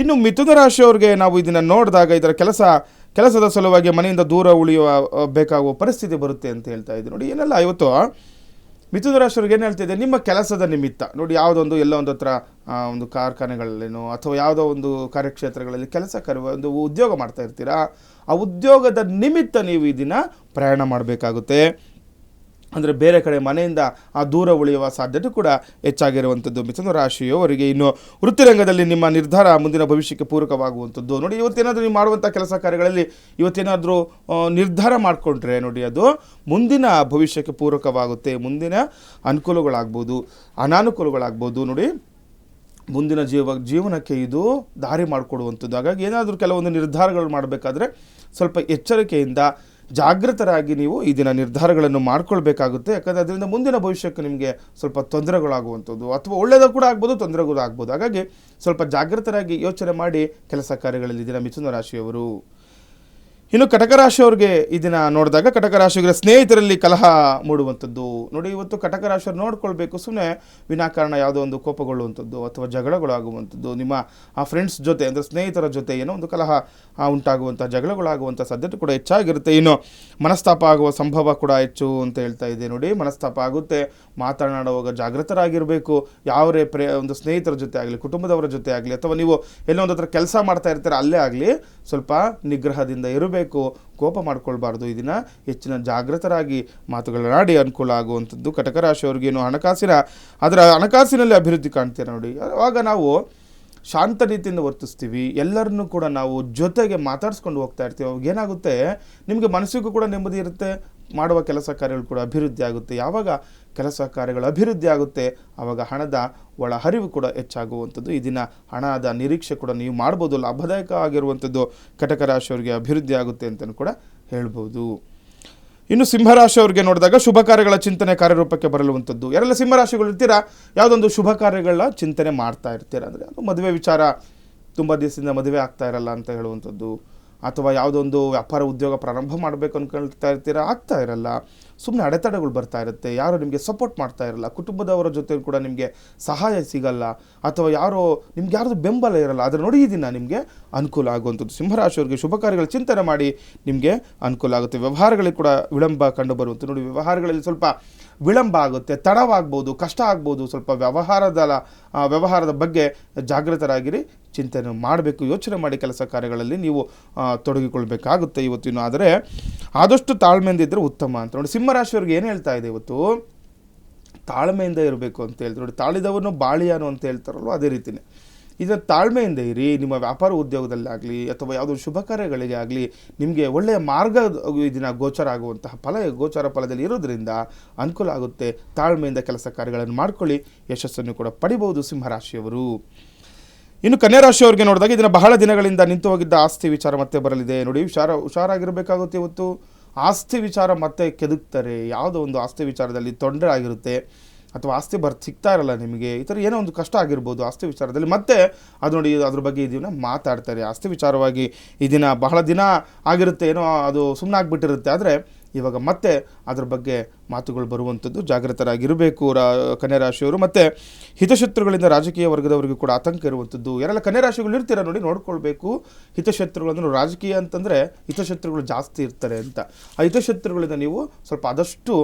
ಇನ್ನು ಮಿಥುನ ರಾಶಿಯವರಿಗೆ ನಾವು ಇದನ್ನು ನೋಡಿದಾಗ, ಇದರ ಕೆಲಸದ ಸಲುವಾಗಿ ಮನೆಯಿಂದ ದೂರ ಉಳಿಯುವ ಬೇಕಾಗುವ ಪರಿಸ್ಥಿತಿ ಬರುತ್ತೆ ಅಂತ ಹೇಳ್ತಾ ಇದ್ದೀವಿ. ನೋಡಿ, ಏನೆಲ್ಲ ಇವತ್ತು ಮಿಥುನ ರಾಶಿಯವ್ರಿಗೆ ಏನು ಹೇಳ್ತಿದೆ, ನಿಮ್ಮ ಕೆಲಸದ ನಿಮಿತ್ತ ನೋಡಿ, ಯಾವುದೊಂದು ಎಲ್ಲೋ ಒಂದು ಹತ್ರ ಒಂದು ಕಾರ್ಖಾನೆಗಳಲ್ಲೇನೋ ಅಥವಾ ಯಾವುದೋ ಒಂದು ಕಾರ್ಯಕ್ಷೇತ್ರಗಳಲ್ಲಿ ಒಂದು ಉದ್ಯೋಗ ಮಾಡ್ತಾ ಇರ್ತೀರಾ, ಆ ಉದ್ಯೋಗದ ನಿಮಿತ್ತ ನೀವು ಈ ದಿನ ಪ್ರಯಾಣ ಮಾಡಬೇಕಾಗುತ್ತೆ. ಅಂದರೆ ಬೇರೆ ಕಡೆ ಮನೆಯಿಂದ ದೂರ ಉಳಿಯುವ ಸಾಧ್ಯತೆ ಕೂಡ ಹೆಚ್ಚಾಗಿರುವಂಥದ್ದು ಮಿಥುನ ರಾಶಿಯವರಿಗೆ. ಇನ್ನು ವೃತ್ತಿರಂಗದಲ್ಲಿ ನಿಮ್ಮ ನಿರ್ಧಾರ ಮುಂದಿನ ಭವಿಷ್ಯಕ್ಕೆ ಪೂರಕವಾಗುವಂಥದ್ದು. ನೋಡಿ, ಇವತ್ತೇನಾದರೂ ನೀವು ಮಾಡುವಂಥ ಕೆಲಸ ಕಾರ್ಯಗಳಲ್ಲಿ ಇವತ್ತೇನಾದರೂ ನಿರ್ಧಾರ ಮಾಡಿಕೊಂಡ್ರೆ ನೋಡಿ, ಅದು ಮುಂದಿನ ಭವಿಷ್ಯಕ್ಕೆ ಪೂರಕವಾಗುತ್ತೆ. ಮುಂದಿನ ಅನುಕೂಲಗಳಾಗ್ಬೋದು, ಅನಾನುಕೂಲಗಳಾಗ್ಬೋದು. ನೋಡಿ, ಮುಂದಿನ ಜೀವನಕ್ಕೆ ಇದು ದಾರಿ ಮಾಡಿಕೊಡುವಂಥದ್ದು. ಹಾಗಾಗಿ ಏನಾದರೂ ಕೆಲವೊಂದು ನಿರ್ಧಾರಗಳು ಮಾಡಬೇಕಾದ್ರೆ ಸ್ವಲ್ಪ ಎಚ್ಚರಿಕೆಯಿಂದ ಜಾಗೃತರಾಗಿ ನೀವು ಈ ದಿನ ನಿರ್ಧಾರಗಳನ್ನು ಮಾಡ್ಕೊಳ್ಬೇಕಾಗುತ್ತೆ. ಯಾಕಂದರೆ ಅದರಿಂದ ಮುಂದಿನ ಭವಿಷ್ಯಕ್ಕೆ ನಿಮಗೆ ಸ್ವಲ್ಪ ತೊಂದರೆಗಳಾಗುವಂಥದ್ದು, ಅಥವಾ ಒಳ್ಳೆಯದು ಕೂಡ ಆಗ್ಬೋದು, ತೊಂದರೆಗಳು ಆಗ್ಬೋದು. ಹಾಗಾಗಿ ಸ್ವಲ್ಪ ಜಾಗೃತರಾಗಿ ಯೋಚನೆ ಮಾಡಿ ಕೆಲಸ ಕಾರ್ಯಗಳಲ್ಲಿ ದಿನ ಮಿಥುನ ರಾಶಿಯವರು. ಇನ್ನು ಕಟಕ ರಾಶಿಯವ್ರಿಗೆ ಇದನ್ನು ನೋಡಿದಾಗ, ಕಟಕ ರಾಶಿಯವರ ಸ್ನೇಹಿತರಲ್ಲಿ ಕಲಹ ಮೂಡುವಂಥದ್ದು. ನೋಡಿ, ಇವತ್ತು ಕಟಕ ರಾಶಿಯವ್ರು ನೋಡ್ಕೊಳ್ಬೇಕು, ಸುಮ್ಮನೆ ವಿನಾಕಾರಣ ಯಾವುದೋ ಒಂದು ಕೋಪಗೊಳ್ಳುವಂಥದ್ದು ಅಥವಾ ಜಗಳಗಳಾಗುವಂಥದ್ದು, ನಿಮ್ಮ ಫ್ರೆಂಡ್ಸ್ ಜೊತೆ ಅಂದರೆ ಸ್ನೇಹಿತರ ಜೊತೆ ಏನೋ ಒಂದು ಕಲಹ ಉಂಟಾಗುವಂಥ, ಜಗಳಗಳಾಗುವಂಥ ಸಾಧ್ಯತೆ ಕೂಡ ಹೆಚ್ಚಾಗಿರುತ್ತೆ. ಇನ್ನು ಮನಸ್ತಾಪ ಆಗುವ ಸಂಭವ ಕೂಡ ಹೆಚ್ಚು ಅಂತ ಹೇಳ್ತಾ ಇದೆ. ನೋಡಿ, ಮನಸ್ತಾಪ ಆಗುತ್ತೆ, ಮಾತನಾಡುವಾಗ ಜಾಗೃತರಾಗಿರಬೇಕು. ಯಾವರೇ ಒಂದು ಸ್ನೇಹಿತರ ಜೊತೆ ಆಗಲಿ, ಕುಟುಂಬದವರ ಜೊತೆ ಆಗಲಿ, ಅಥವಾ ನೀವು ಎಲ್ಲೋ ಒಂದು ಹತ್ರ ಕೆಲಸ ಮಾಡ್ತಾ ಇರ್ತೀರ ಅಲ್ಲೇ ಆಗಲಿ, ಸ್ವಲ್ಪ ನಿಗ್ರಹದಿಂದ ಇರಬೇಕು, ಕೋಪ ಮಾಡ್ಕೊಳ್ಬಾರ್ದು. ಇದನ್ನು ಹೆಚ್ಚಿನ ಜಾಗೃತರಾಗಿ ಮಾತುಗಳನ್ನಾಡಿ ಅನುಕೂಲ ಆಗುವಂಥದ್ದು. ಕಟಕ ರಾಶಿಯವರಿಗೇನು ಹಣಕಾಸಿನಲ್ಲಿ ಅಭಿವೃದ್ಧಿ ಕಾಣ್ತೀರ ನೋಡಿ. ಆವಾಗ ನಾವು ಶಾಂತ ರೀತಿಯಿಂದ ವರ್ತಿಸ್ತೀವಿ, ಎಲ್ಲರನ್ನೂ ಕೂಡ ನಾವು ಜೊತೆಗೆ ಮಾತಾಡಿಸ್ಕೊಂಡು ಹೋಗ್ತಾ ಇರ್ತೀವಿ. ಅವಾಗ ಏನಾಗುತ್ತೆ, ನಿಮಗೆ ಮನಸ್ಸಿಗೂ ಕೂಡ ನೆಮ್ಮದಿ ಇರುತ್ತೆ, ಮಾಡುವ ಕೆಲಸ ಕಾರ್ಯಗಳು ಕೂಡ ಅಭಿವೃದ್ಧಿ ಆಗುತ್ತೆ. ಯಾವಾಗ ಕೆಲಸ ಕಾರ್ಯಗಳು ಅಭಿವೃದ್ಧಿ ಆಗುತ್ತೆ ಆವಾಗ ಹಣದ ಒಳಹರಿವು ಕೂಡ ಹೆಚ್ಚಾಗುವಂಥದ್ದು. ಈ ದಿನ ಹಣದ ನಿರೀಕ್ಷೆ ಕೂಡ ನೀವು ಮಾಡ್ಬೋದು. ಲಾಭದಾಯಕ ಆಗಿರುವಂಥದ್ದು ಕಟಕ ರಾಶಿಯವರಿಗೆ ಅಭಿವೃದ್ಧಿ ಆಗುತ್ತೆ ಅಂತಲೂ ಕೂಡ ಹೇಳ್ಬೋದು. ಇನ್ನು ಸಿಂಹರಾಶಿಯವ್ರಿಗೆ ನೋಡಿದಾಗ ಶುಭ ಕಾರ್ಯಗಳ ಚಿಂತನೆ ಕಾರ್ಯರೂಪಕ್ಕೆ ಬರಲುವಂಥದ್ದು. ಯಾರೆಲ್ಲ ಸಿಂಹರಾಶಿಗಳು ಇರ್ತೀರಾ, ಯಾವುದೊಂದು ಶುಭ ಕಾರ್ಯಗಳ ಚಿಂತನೆ ಮಾಡ್ತಾ ಇರ್ತೀರ, ಅಂದರೆ ಅದು ಮದುವೆ ವಿಚಾರ, ತುಂಬ ದಿವಸದಿಂದ ಮದುವೆ ಆಗ್ತಾ ಇರಲ್ಲ ಅಂತ ಹೇಳುವಂಥದ್ದು, ಅಥವಾ ಯಾವುದೋ ಒಂದು ವ್ಯಾಪಾರ ಉದ್ಯೋಗ ಪ್ರಾರಂಭ ಮಾಡಬೇಕು ಅಂದ್ಕೊಳ್ತಾ ಇರ್ತೀರಾ, ಆಗ್ತಾ ಇರಲ್ಲ. ಸುಮ್ಮನೆ ಅಡೆತಡೆಗಳು ಬರ್ತಾ ಇರುತ್ತೆ, ಯಾರು ನಿಮಗೆ ಸಪೋರ್ಟ್ ಮಾಡ್ತಾ ಇರಲ್ಲ, ಕುಟುಂಬದವರ ಜೊತೆ ಕೂಡ ನಿಮಗೆ ಸಹಾಯ ಸಿಗಲ್ಲ, ಅಥವಾ ನಿಮ್ಗೆ ಯಾರ್ದು ಬೆಂಬಲ ಇರಲ್ಲ. ಅದರ ನೋಡಿ ಈ ದಿನ ನಿಮಗೆ ಅನುಕೂಲ ಆಗುವಂಥದ್ದು. ಸಿಂಹರಾಶಿಯವರಿಗೆ ಶುಭ ಕಾರ್ಯಗಳ ಚಿಂತನೆ ಮಾಡಿ ನಿಮಗೆ ಅನುಕೂಲ ಆಗುತ್ತೆ. ವ್ಯವಹಾರಗಳಿಗೆ ಕೂಡ ವಿಳಂಬ ಕಂಡು ಬರುವಂಥ ನೋಡಿ, ವ್ಯವಹಾರಗಳಲ್ಲಿ ಸ್ವಲ್ಪ ವಿಳಂಬ ಆಗುತ್ತೆ, ತಡವಾಗ್ಬೋದು, ಕಷ್ಟ ಆಗ್ಬೋದು. ಸ್ವಲ್ಪ ವ್ಯವಹಾರದ ಬಗ್ಗೆ ಜಾಗೃತರಾಗಿರಿ, ಚಿಂತನೆ ಮಾಡಬೇಕು, ಯೋಚನೆ ಮಾಡಿ ಕೆಲಸ ಕಾರ್ಯಗಳಲ್ಲಿ ನೀವು ತೊಡಗಿಕೊಳ್ಬೇಕಾಗುತ್ತೆ ಇವತ್ತಿನ. ಆದರೆ ಆದಷ್ಟು ತಾಳ್ಮೆಯಿಂದ ಇದ್ದರೆ ಉತ್ತಮ ಅಂತ ನೋಡಿ. ಸಿಂಹರಾಶಿಯವ್ರಿಗೆ ಏನು ಹೇಳ್ತಾ ಇದೆ ಇವತ್ತು, ತಾಳ್ಮೆಯಿಂದ ಇರಬೇಕು ಅಂತ ಹೇಳ್ತಾರೆ ನೋಡಿ. ತಾಳಿದವನು ಬಾಳಿಯಾನು ಅಂತ ಹೇಳ್ತಾರಲ್ವ, ಅದೇ ರೀತಿಯೇ ಇದರ ತಾಳ್ಮೆಯಿಂದ ಇರಿ. ನಿಮ್ಮ ವ್ಯಾಪಾರ ಉದ್ಯೋಗದಲ್ಲಾಗಲಿ ಅಥವಾ ಯಾವುದೋ ಶುಭ ಕಾರ್ಯಗಳಿಗೆ ಆಗಲಿ ನಿಮಗೆ ಒಳ್ಳೆಯ ಮಾರ್ಗ ಇದನ್ನು ಗೋಚರ ಆಗುವಂತಹ ಗೋಚಾರ ಫಲದಲ್ಲಿ ಇರೋದ್ರಿಂದ ಅನುಕೂಲ ಆಗುತ್ತೆ. ತಾಳ್ಮೆಯಿಂದ ಕೆಲಸ ಕಾರ್ಯಗಳನ್ನು ಮಾಡ್ಕೊಳ್ಳಿ, ಯಶಸ್ಸನ್ನು ಕೂಡ ಪಡಿಬಹುದು ಸಿಂಹರಾಶಿಯವರು. ಇನ್ನು ಕನ್ಯಾ ರಾಶಿಯವರಿಗೆ ನೋಡಿದಾಗ ಇದನ್ನು ಬಹಳ ದಿನಗಳಿಂದ ನಿಂತು ಹೋಗಿದ್ದ ಆಸ್ತಿ ವಿಚಾರ ಮತ್ತೆ ಬರಲಿದೆ ನೋಡಿ. ಹುಷಾರಾಗಿರಬೇಕಾಗುತ್ತೆ ಇವತ್ತು. ಆಸ್ತಿ ವಿಚಾರ ಮತ್ತೆ ಕೆದಕ್ತಾರೆ, ಯಾವುದೋ ಒಂದು ಆಸ್ತಿ ವಿಚಾರದಲ್ಲಿ ತೊಂದರೆ ಆಗಿರುತ್ತೆ, ಅಥವಾ ಆಸ್ತಿ ಸಿಗ್ತಾ ಇರಲ್ಲ ನಿಮಗೆ, ಈ ಥರ ಏನೋ ಒಂದು ಕಷ್ಟ ಆಗಿರ್ಬೋದು ಆಸ್ತಿ ವಿಚಾರದಲ್ಲಿ. ಮತ್ತೆ ಅದು ನೋಡಿ, ಅದ್ರ ಬಗ್ಗೆ ಈ ದಿನ ಮಾತಾಡ್ತಾರೆ. ಆಸ್ತಿ ವಿಚಾರವಾಗಿ ಈ ದಿನ ಬಹಳ ದಿನ ಆಗಿರುತ್ತೆ, ಏನೋ ಅದು ಸುಮ್ಮನೆ ಆಗಿಬಿಟ್ಟಿರುತ್ತೆ. ಆದರೆ ಇವಾಗ ಮತ್ತೆ ಅದ್ರ ಬಗ್ಗೆ ಮಾತುಗಳು ಬರುವಂಥದ್ದು. ಜಾಗೃತರಾಗಿರಬೇಕು ಕನ್ಯಾ ರಾಶಿಯವರು. ಮತ್ತು ಹಿತಶತ್ರುಗಳಿಂದ ರಾಜಕೀಯ ವರ್ಗದವರಿಗೂ ಕೂಡ ಆತಂಕ ಇರುವಂಥದ್ದು. ಯಾರೆಲ್ಲ ಕನ್ಯಾ ರಾಶಿಗಳು ಇರ್ತೀರ ನೋಡಿ, ನೋಡ್ಕೊಳ್ಬೇಕು. ಹಿತಶತ್ರುಗಳು ಅಂದರೆ ರಾಜಕೀಯ ಅಂತಂದರೆ ಹಿತಶತ್ರುಗಳು ಜಾಸ್ತಿ ಇರ್ತಾರೆ ಅಂತ. ಆ ಹಿತಶತ್ರುಗಳಿಂದ ನೀವು ಸ್ವಲ್ಪ ಆದಷ್ಟು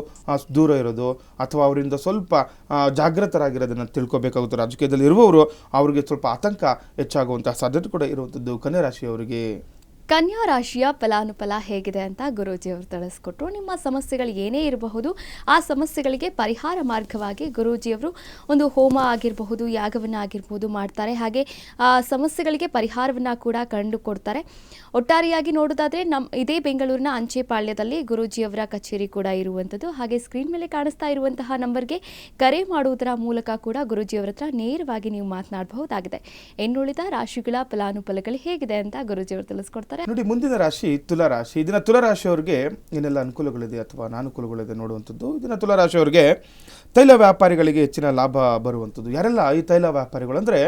ದೂರ ಇರೋದು, ಅಥವಾ ಅವರಿಂದ ಸ್ವಲ್ಪ ಜಾಗೃತರಾಗಿರೋದನ್ನು ತಿಳ್ಕೊಬೇಕಾಗುತ್ತೆ. ರಾಜಕೀಯದಲ್ಲಿ ಇರುವವರು ಅವರಿಗೆ ಸ್ವಲ್ಪ ಆತಂಕ ಹೆಚ್ಚಾಗುವಂಥ ಸಾಧ್ಯತೆ ಕೂಡ ಇರುವಂಥದ್ದು ಕನ್ಯಾ ರಾಶಿಯವರಿಗೆ. ಕನ್ಯಾ ರಾಶಿಯ ಫಲಾನುಫಲ ಹೇಗಿದೆ ಅಂತ ಗುರೂಜಿಯವರು ತಿಳಿಸ್ಕೊಟ್ರು. ನಿಮ್ಮ ಸಮಸ್ಯೆಗಳು ಏನೇ ಇರಬಹುದು, ಆ ಸಮಸ್ಯೆಗಳಿಗೆ ಪರಿಹಾರ ಮಾರ್ಗವಾಗಿ ಗುರೂಜಿಯವರು ಒಂದು ಹೋಮ ಆಗಿರಬಹುದು, ಯಾಗವನ್ನು ಆಗಿರ್ಬೋದು ಮಾಡ್ತಾರೆ. ಹಾಗೆ ಆ ಸಮಸ್ಯೆಗಳಿಗೆ ಪರಿಹಾರವನ್ನು ಕೂಡ ಕಂಡುಕೊಡ್ತಾರೆ. ಒಟ್ಟಾರೆಯಾಗಿ ನೋಡೋದಾದರೆ ಇದೇ ಬೆಂಗಳೂರಿನ ಅಂಚೆಪಾಳ್ಯದಲ್ಲಿ ಗುರೂಜಿಯವರ ಕಚೇರಿ ಕೂಡ ಇರುವಂಥದ್ದು. ಹಾಗೆ ಸ್ಕ್ರೀನ್ ಮೇಲೆ ಕಾಣಿಸ್ತಾ ಇರುವಂತಹ ನಂಬರ್ಗೆ ಕರೆ ಮಾಡುವುದರ ಮೂಲಕ ಕೂಡ ಗುರೂಜಿಯವರ ಹತ್ರ ನೇರವಾಗಿ ನೀವು ಮಾತನಾಡಬಹುದಾಗಿದೆ. ಇನ್ನುಳಿದ ರಾಶಿಗಳ ಫಲಾನುಫಲಗಳು ಹೇಗಿದೆ ಅಂತ ಗುರೂಜಿಯವರು ತಿಳಿಸ್ಕೊಡ್ತಾರೆ ನೋಡಿ. ಮುಂದಿನ ರಾಶಿ ತುಲಾರಾಶಿ. ಇದನ್ನ ತುಲಾರಾಶಿಯವರಿಗೆ ಏನೆಲ್ಲ ಅನುಕೂಲಗಳಿದೆ ಅಥವಾ ಅನಾನುಕೂಲಗಳಿದೆ ನೋಡುವಂಥದ್ದು. ಇದನ್ನ ತುಲಾರಾಶಿಯವರಿಗೆ ತೈಲ ವ್ಯಾಪಾರಿಗಳಿಗೆ ಹೆಚ್ಚಿನ ಲಾಭ ಬರುವಂಥದ್ದು. ಯಾರೆಲ್ಲ ಈ ತೈಲ ವ್ಯಾಪಾರಿಗಳು ಅಂದರೆ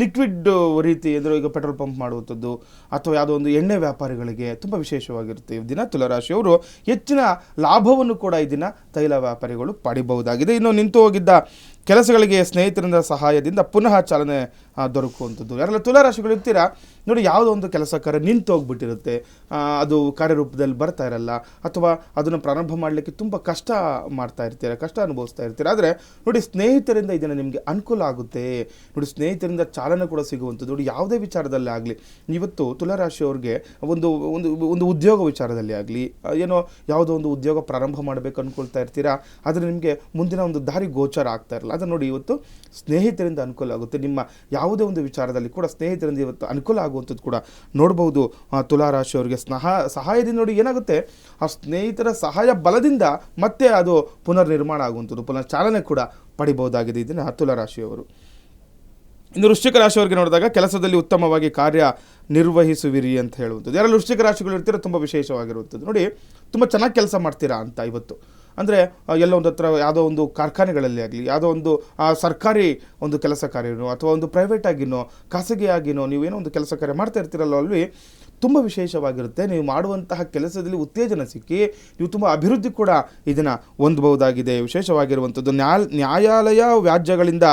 ಲಿಕ್ವಿಡ್ ರೀತಿ ಅಂದರೆ ಈಗ ಪೆಟ್ರೋಲ್ ಪಂಪ್ ಮಾಡುವಂಥದ್ದು, ಅಥವಾ ಯಾವುದೋ ಒಂದು ಎಣ್ಣೆ ವ್ಯಾಪಾರಿಗಳಿಗೆ ತುಂಬ ವಿಶೇಷವಾಗಿರುತ್ತೆ ಈ ದಿನ. ತುಲಾರಾಶಿಯವರು ಹೆಚ್ಚಿನ ಲಾಭವನ್ನು ಕೂಡ ಈ ದಿನ ತೈಲ ವ್ಯಾಪಾರಿಗಳು ಪಡಿಬಹುದಾಗಿದೆ. ಇನ್ನು ನಿಂತು ಹೋಗಿದ್ದ ಕೆಲಸಗಳಿಗೆ ಸ್ನೇಹಿತರಿಂದ ಸಹಾಯದಿಂದ ಪುನಃ ಚಾಲನೆ ದೊರಕುವಂಥದ್ದು. ಯಾರೆಲ್ಲ ತುಲಾರಾಶಿಗಳು ಇರ್ತೀರಾ ನೋಡಿ, ಯಾವುದೋ ಒಂದು ಕೆಲಸ ಕಾರ್ಯ ನಿಂತು ಹೋಗ್ಬಿಟ್ಟಿರುತ್ತೆ, ಅದು ಕಾರ್ಯರೂಪದಲ್ಲಿ ಬರ್ತಾ ಇರಲ್ಲ, ಅಥವಾ ಅದನ್ನು ಪ್ರಾರಂಭ ಮಾಡಲಿಕ್ಕೆ ತುಂಬ ಕಷ್ಟ ಅನುಭವಿಸ್ತಾ ಇರ್ತೀರ. ಆದರೆ ನೋಡಿ, ಸ್ನೇಹಿತರಿಂದ ಇದನ್ನು ನಿಮಗೆ ಅನುಕೂಲ ಆಗುತ್ತೆ ನೋಡಿ. ಸ್ನೇಹಿತರಿಂದ ಚಾಲನೆ ಕೂಡ ಸಿಗುವಂಥದ್ದು ನೋಡಿ. ಯಾವುದೇ ವಿಚಾರದಲ್ಲೇ ಆಗಲಿ, ಇವತ್ತು ತುಲಾರಾಶಿಯವ್ರಿಗೆ ಒಂದು ಉದ್ಯೋಗ ವಿಚಾರದಲ್ಲಿ ಆಗಲಿ, ಏನೋ ಯಾವುದೋ ಒಂದು ಉದ್ಯೋಗ ಪ್ರಾರಂಭ ಮಾಡಬೇಕು ಅಂದ್ಕೊಳ್ತಾ ಇರ್ತೀರಾ, ಆದರೆ ನಿಮಗೆ ಮುಂದಿನ ಒಂದು ದಾರಿ ಗೋಚರ ಆಗ್ತಾ ಇರಲ್ಲ. ಅದನ್ನು ನೋಡಿ, ಇವತ್ತು ಸ್ನೇಹಿತರಿಂದ ಅನುಕೂಲ ಆಗುತ್ತೆ. ನಿಮ್ಮ ಯಾವುದೇ ಒಂದು ವಿಚಾರದಲ್ಲಿ ಕೂಡ ಸ್ನೇಹಿತರಿಂದ ಇವತ್ತು ಅನುಕೂಲ ಆಗುವಂಥದ್ದು ಕೂಡ ನೋಡ್ಬೋದು ತುಲಾರಾಶಿಯವರಿಗೆ. ಸಹಾಯದಿಂದ ನೋಡಿ ಏನಾಗುತ್ತೆ, ಆ ಸ್ನೇಹಿತರ ಸಹಾಯ ಬಲದಿಂದ ಮತ್ತೆ ಅದು ಪುನರ್ ನಿರ್ಮಾಣ ಆಗುವಂಥದ್ದು, ಪುನರ್ ಚಾಲನೆ ಕೂಡ ಪಡಿಬಹುದಾಗಿದೆ ಇದನ್ನು ತುಲಾರಾಶಿಯವರು. ಇನ್ನು ವೃಶ್ಚಿಕ ರಾಶಿಯವರಿಗೆ ನೋಡಿದಾಗ ಕೆಲಸದಲ್ಲಿ ಉತ್ತಮವಾಗಿ ಕಾರ್ಯ ನಿರ್ವಹಿಸುವಿರಿ ಅಂತ ಹೇಳುವಂಥದ್ದು. ಯಾರೆಲ್ಲ ವೃಶ್ಚಿಕ ರಾಶಿಗಳು ಇರ್ತೀರೋ ತುಂಬ ವಿಶೇಷವಾಗಿರುವಂಥದ್ದು ನೋಡಿ. ತುಂಬ ಚೆನ್ನಾಗಿ ಕೆಲಸ ಮಾಡ್ತೀರಾ ಅಂತ ಇವತ್ತು. ಅಂದರೆ ಎಲ್ಲೋ ಒಂದು ಹತ್ರ ಯಾವುದೋ ಒಂದು ಕಾರ್ಖಾನೆಗಳಲ್ಲಿ ಆಗಲಿ, ಯಾವುದೋ ಒಂದು ಸರ್ಕಾರಿ ಒಂದು ಕೆಲಸ ಕಾರ್ಯನೋ ಅಥವಾ ಒಂದು ಪ್ರೈವೇಟಾಗಿನೋ ಖಾಸಗಿಯಾಗಿನೋ ನೀವೇನೋ ಒಂದು ಕೆಲಸ ಕಾರ್ಯ ಮಾಡ್ತಾ ಇರ್ತೀರಲ್ಲ, ಅಲ್ಲಿ ತುಂಬ ವಿಶೇಷವಾಗಿರುತ್ತೆ. ನೀವು ಮಾಡುವಂತಹ ಕೆಲಸದಲ್ಲಿ ಉತ್ತೇಜನ ಸಿಕ್ಕಿ ನೀವು ತುಂಬ ಅಭಿವೃದ್ಧಿ ಕೂಡ ಇದನ್ನು ಹೊಂದಬಹುದಾಗಿದೆ. ವಿಶೇಷವಾಗಿರುವಂಥದ್ದು ನ್ಯಾಯಾಲಯ ವ್ಯಾಜ್ಯಗಳಿಂದ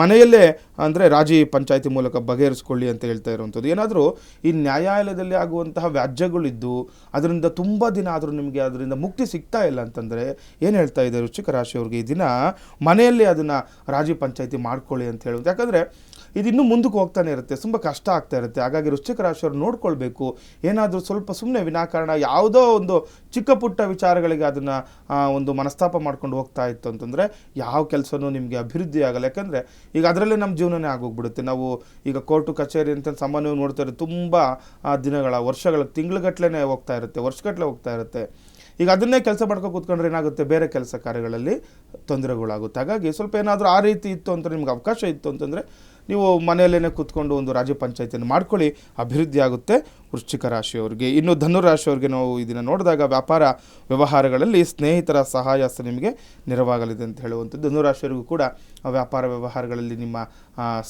ಮನೆಯಲ್ಲೇ ಅಂದರೆ ರಾಜಿ ಪಂಚಾಯತಿ ಮೂಲಕ ಬಗೆಹರಿಸ್ಕೊಳ್ಳಿ ಅಂತ ಹೇಳ್ತಾ ಇರುವಂಥದ್ದು. ಏನಾದರೂ ಈ ನ್ಯಾಯಾಲಯದಲ್ಲಿ ಆಗುವಂತಹ ವ್ಯಾಜ್ಯಗಳಿದ್ದು ಅದರಿಂದ ತುಂಬ ದಿನ ಆದರೂ ನಿಮಗೆ ಅದರಿಂದ ಮುಕ್ತಿ ಸಿಗ್ತಾ ಇಲ್ಲ ಅಂತಂದರೆ ಏನು ಹೇಳ್ತಾ ಇದೆ ವೃಶ್ಚಿಕ ರಾಶಿಯವ್ರಿಗೆ, ಈ ದಿನ ಮನೆಯಲ್ಲೇ ಅದನ್ನು ರಾಜಿ ಪಂಚಾಯತಿ ಮಾಡ್ಕೊಳ್ಳಿ ಅಂತ ಹೇಳುವುದು. ಯಾಕಂದರೆ ಇದು ಇನ್ನೂ ಮುಂದಕ್ಕೆ ಹೋಗ್ತಾನೆ ಇರುತ್ತೆ, ತುಂಬ ಕಷ್ಟ ಆಗ್ತಾ ಇರುತ್ತೆ. ಹಾಗಾಗಿ ವೃಶ್ಚಿಕ ರಾಶಿಯವರು ನೋಡ್ಕೊಳ್ಬೇಕು. ಏನಾದರೂ ಸ್ವಲ್ಪ ಸುಮ್ಮನೆ ವಿನಾಕಾರಣ ಯಾವುದೋ ಒಂದು ಚಿಕ್ಕ ಪುಟ್ಟ ವಿಚಾರಗಳಿಗೆ ಅದನ್ನು ಒಂದು ಮನಸ್ತಾಪ ಮಾಡ್ಕೊಂಡು ಹೋಗ್ತಾ ಇತ್ತು ಅಂತಂದರೆ ಯಾವ ಕೆಲಸನೂ ನಿಮಗೆ ಅಭಿವೃದ್ಧಿ ಆಗಲ್ಲ. ಯಾಕಂದರೆ ಈಗ ಅದರಲ್ಲೇ ನಮ್ಮ ಜೀವನನೇ ಆಗೋಗ್ಬಿಡುತ್ತೆ. ನಾವು ಈಗ ಕೋರ್ಟು ಕಚೇರಿ ಅಂತ ಸಾಮಾನ್ಯವಾಗಿ ನೋಡ್ತಾರೆ, ತುಂಬ ದಿನಗಳ ವರ್ಷಗಳ ತಿಂಗಳುಗಟ್ಟಲೆ ಹೋಗ್ತಾ ಇರುತ್ತೆ, ವರ್ಷಗಟ್ಟಲೆ ಹೋಗ್ತಾ ಇರುತ್ತೆ. ಈಗ ಅದನ್ನೇ ಕೆಲಸ ಮಾಡ್ಕೊಂಡು ಕೂತ್ಕೊಂಡ್ರೆ ಏನಾಗುತ್ತೆ, ಬೇರೆ ಕೆಲಸ ಕಾರ್ಯಗಳಲ್ಲಿ ತೊಂದರೆಗಳಾಗುತ್ತೆ. ಹಾಗಾಗಿ ಸ್ವಲ್ಪ ಏನಾದರೂ ಆ ರೀತಿ ಇತ್ತು ಅಂತ ನಿಮ್ಗೆ ಅವಕಾಶ ಇತ್ತು ಅಂತಂದರೆ ನೀವು ಮನೆಯಲ್ಲೇ ಕೂತ್ಕೊಂಡು ಒಂದು ರಾಜ್ಯ ಪಂಚಾಯತಿಯನ್ನು ಮಾಡ್ಕೊಳ್ಳಿ, ಅಭಿವೃದ್ಧಿ ಆಗುತ್ತೆ ವೃಶ್ಚಿಕ ರಾಶಿಯವರಿಗೆ. ಇನ್ನು ಧನು ರಾಶಿಯವರಿಗೆ ನಾವು ಇದನ್ನು ನೋಡಿದಾಗ ವ್ಯಾಪಾರ ವ್ಯವಹಾರಗಳಲ್ಲಿ ಸ್ನೇಹಿತರ ಸಹಾಯ ನಿಮಗೆ ನೆರವಾಗಲಿದೆ ಅಂತ ಹೇಳುವಂಥದ್ದು. ಧನು ರಾಶಿಯವರಿಗೂ ಕೂಡ ವ್ಯಾಪಾರ ವ್ಯವಹಾರಗಳಲ್ಲಿ ನಿಮ್ಮ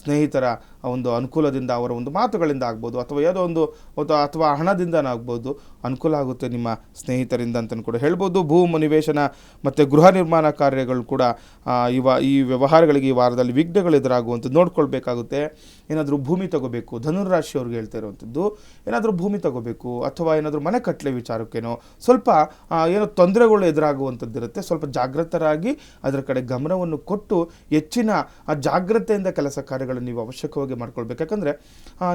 ಸ್ನೇಹಿತರ ಒಂದು ಅನುಕೂಲದಿಂದ, ಅವರ ಒಂದು ಮಾತುಗಳಿಂದ ಆಗ್ಬೋದು, ಅಥವಾ ಯಾವುದೋ ಒಂದು ಅಥವಾ ಹಣದಿಂದನೇ ಆಗ್ಬೋದು, ಅನುಕೂಲ ಆಗುತ್ತೆ ನಿಮ್ಮ ಸ್ನೇಹಿತರಿಂದ ಅಂತಲೂ ಕೂಡ ಹೇಳ್ಬೋದು. ಭೂಮಿ ನಿವೇಶನ ಮತ್ತು ಗೃಹ ನಿರ್ಮಾಣ ಕಾರ್ಯಗಳು ಕೂಡ ಈ ವ್ಯವಹಾರಗಳಿಗೆ ಈ ವಾರದಲ್ಲಿ ವಿಘ್ನಗಳು ಎದುರಾಗುವಂಥದ್ದು ನೋಡ್ಕೊಳ್ಬೇಕಾಗುತ್ತೆ. ಏನಾದರೂ ಭೂಮಿ ತಗೋಬೇಕು, ಧನುರಾಶಿಯವ್ರಿಗೆ ಹೇಳ್ತಾ ಇರುವಂಥದ್ದು, ಏನಾದರೂ ಭೂಮಿ ತಗೋಬೇಕು ಅಥವಾ ಏನಾದರೂ ಮನೆ ಕಟ್ಟಲೆ ವಿಚಾರಕ್ಕೇನೋ ಸ್ವಲ್ಪ ಏನೋ ತೊಂದರೆಗಳು ಎದುರಾಗುವಂಥದ್ದು ಇರುತ್ತೆ. ಸ್ವಲ್ಪ ಜಾಗೃತರಾಗಿ ಅದರ ಕಡೆ ಗಮನವನ್ನು ಕೊಟ್ಟು ಹೆಚ್ಚಿನ ಜಾಗ್ರತೆಯಿಂದ ಕೆಲಸ ಕಾರ್ಯಗಳನ್ನು ನೀವು ಅವಶ್ಯಕವಾಗಿ ಮಾಡ್ಕೊಳ್ಬೇಕು. ಯಾಕಂದರೆ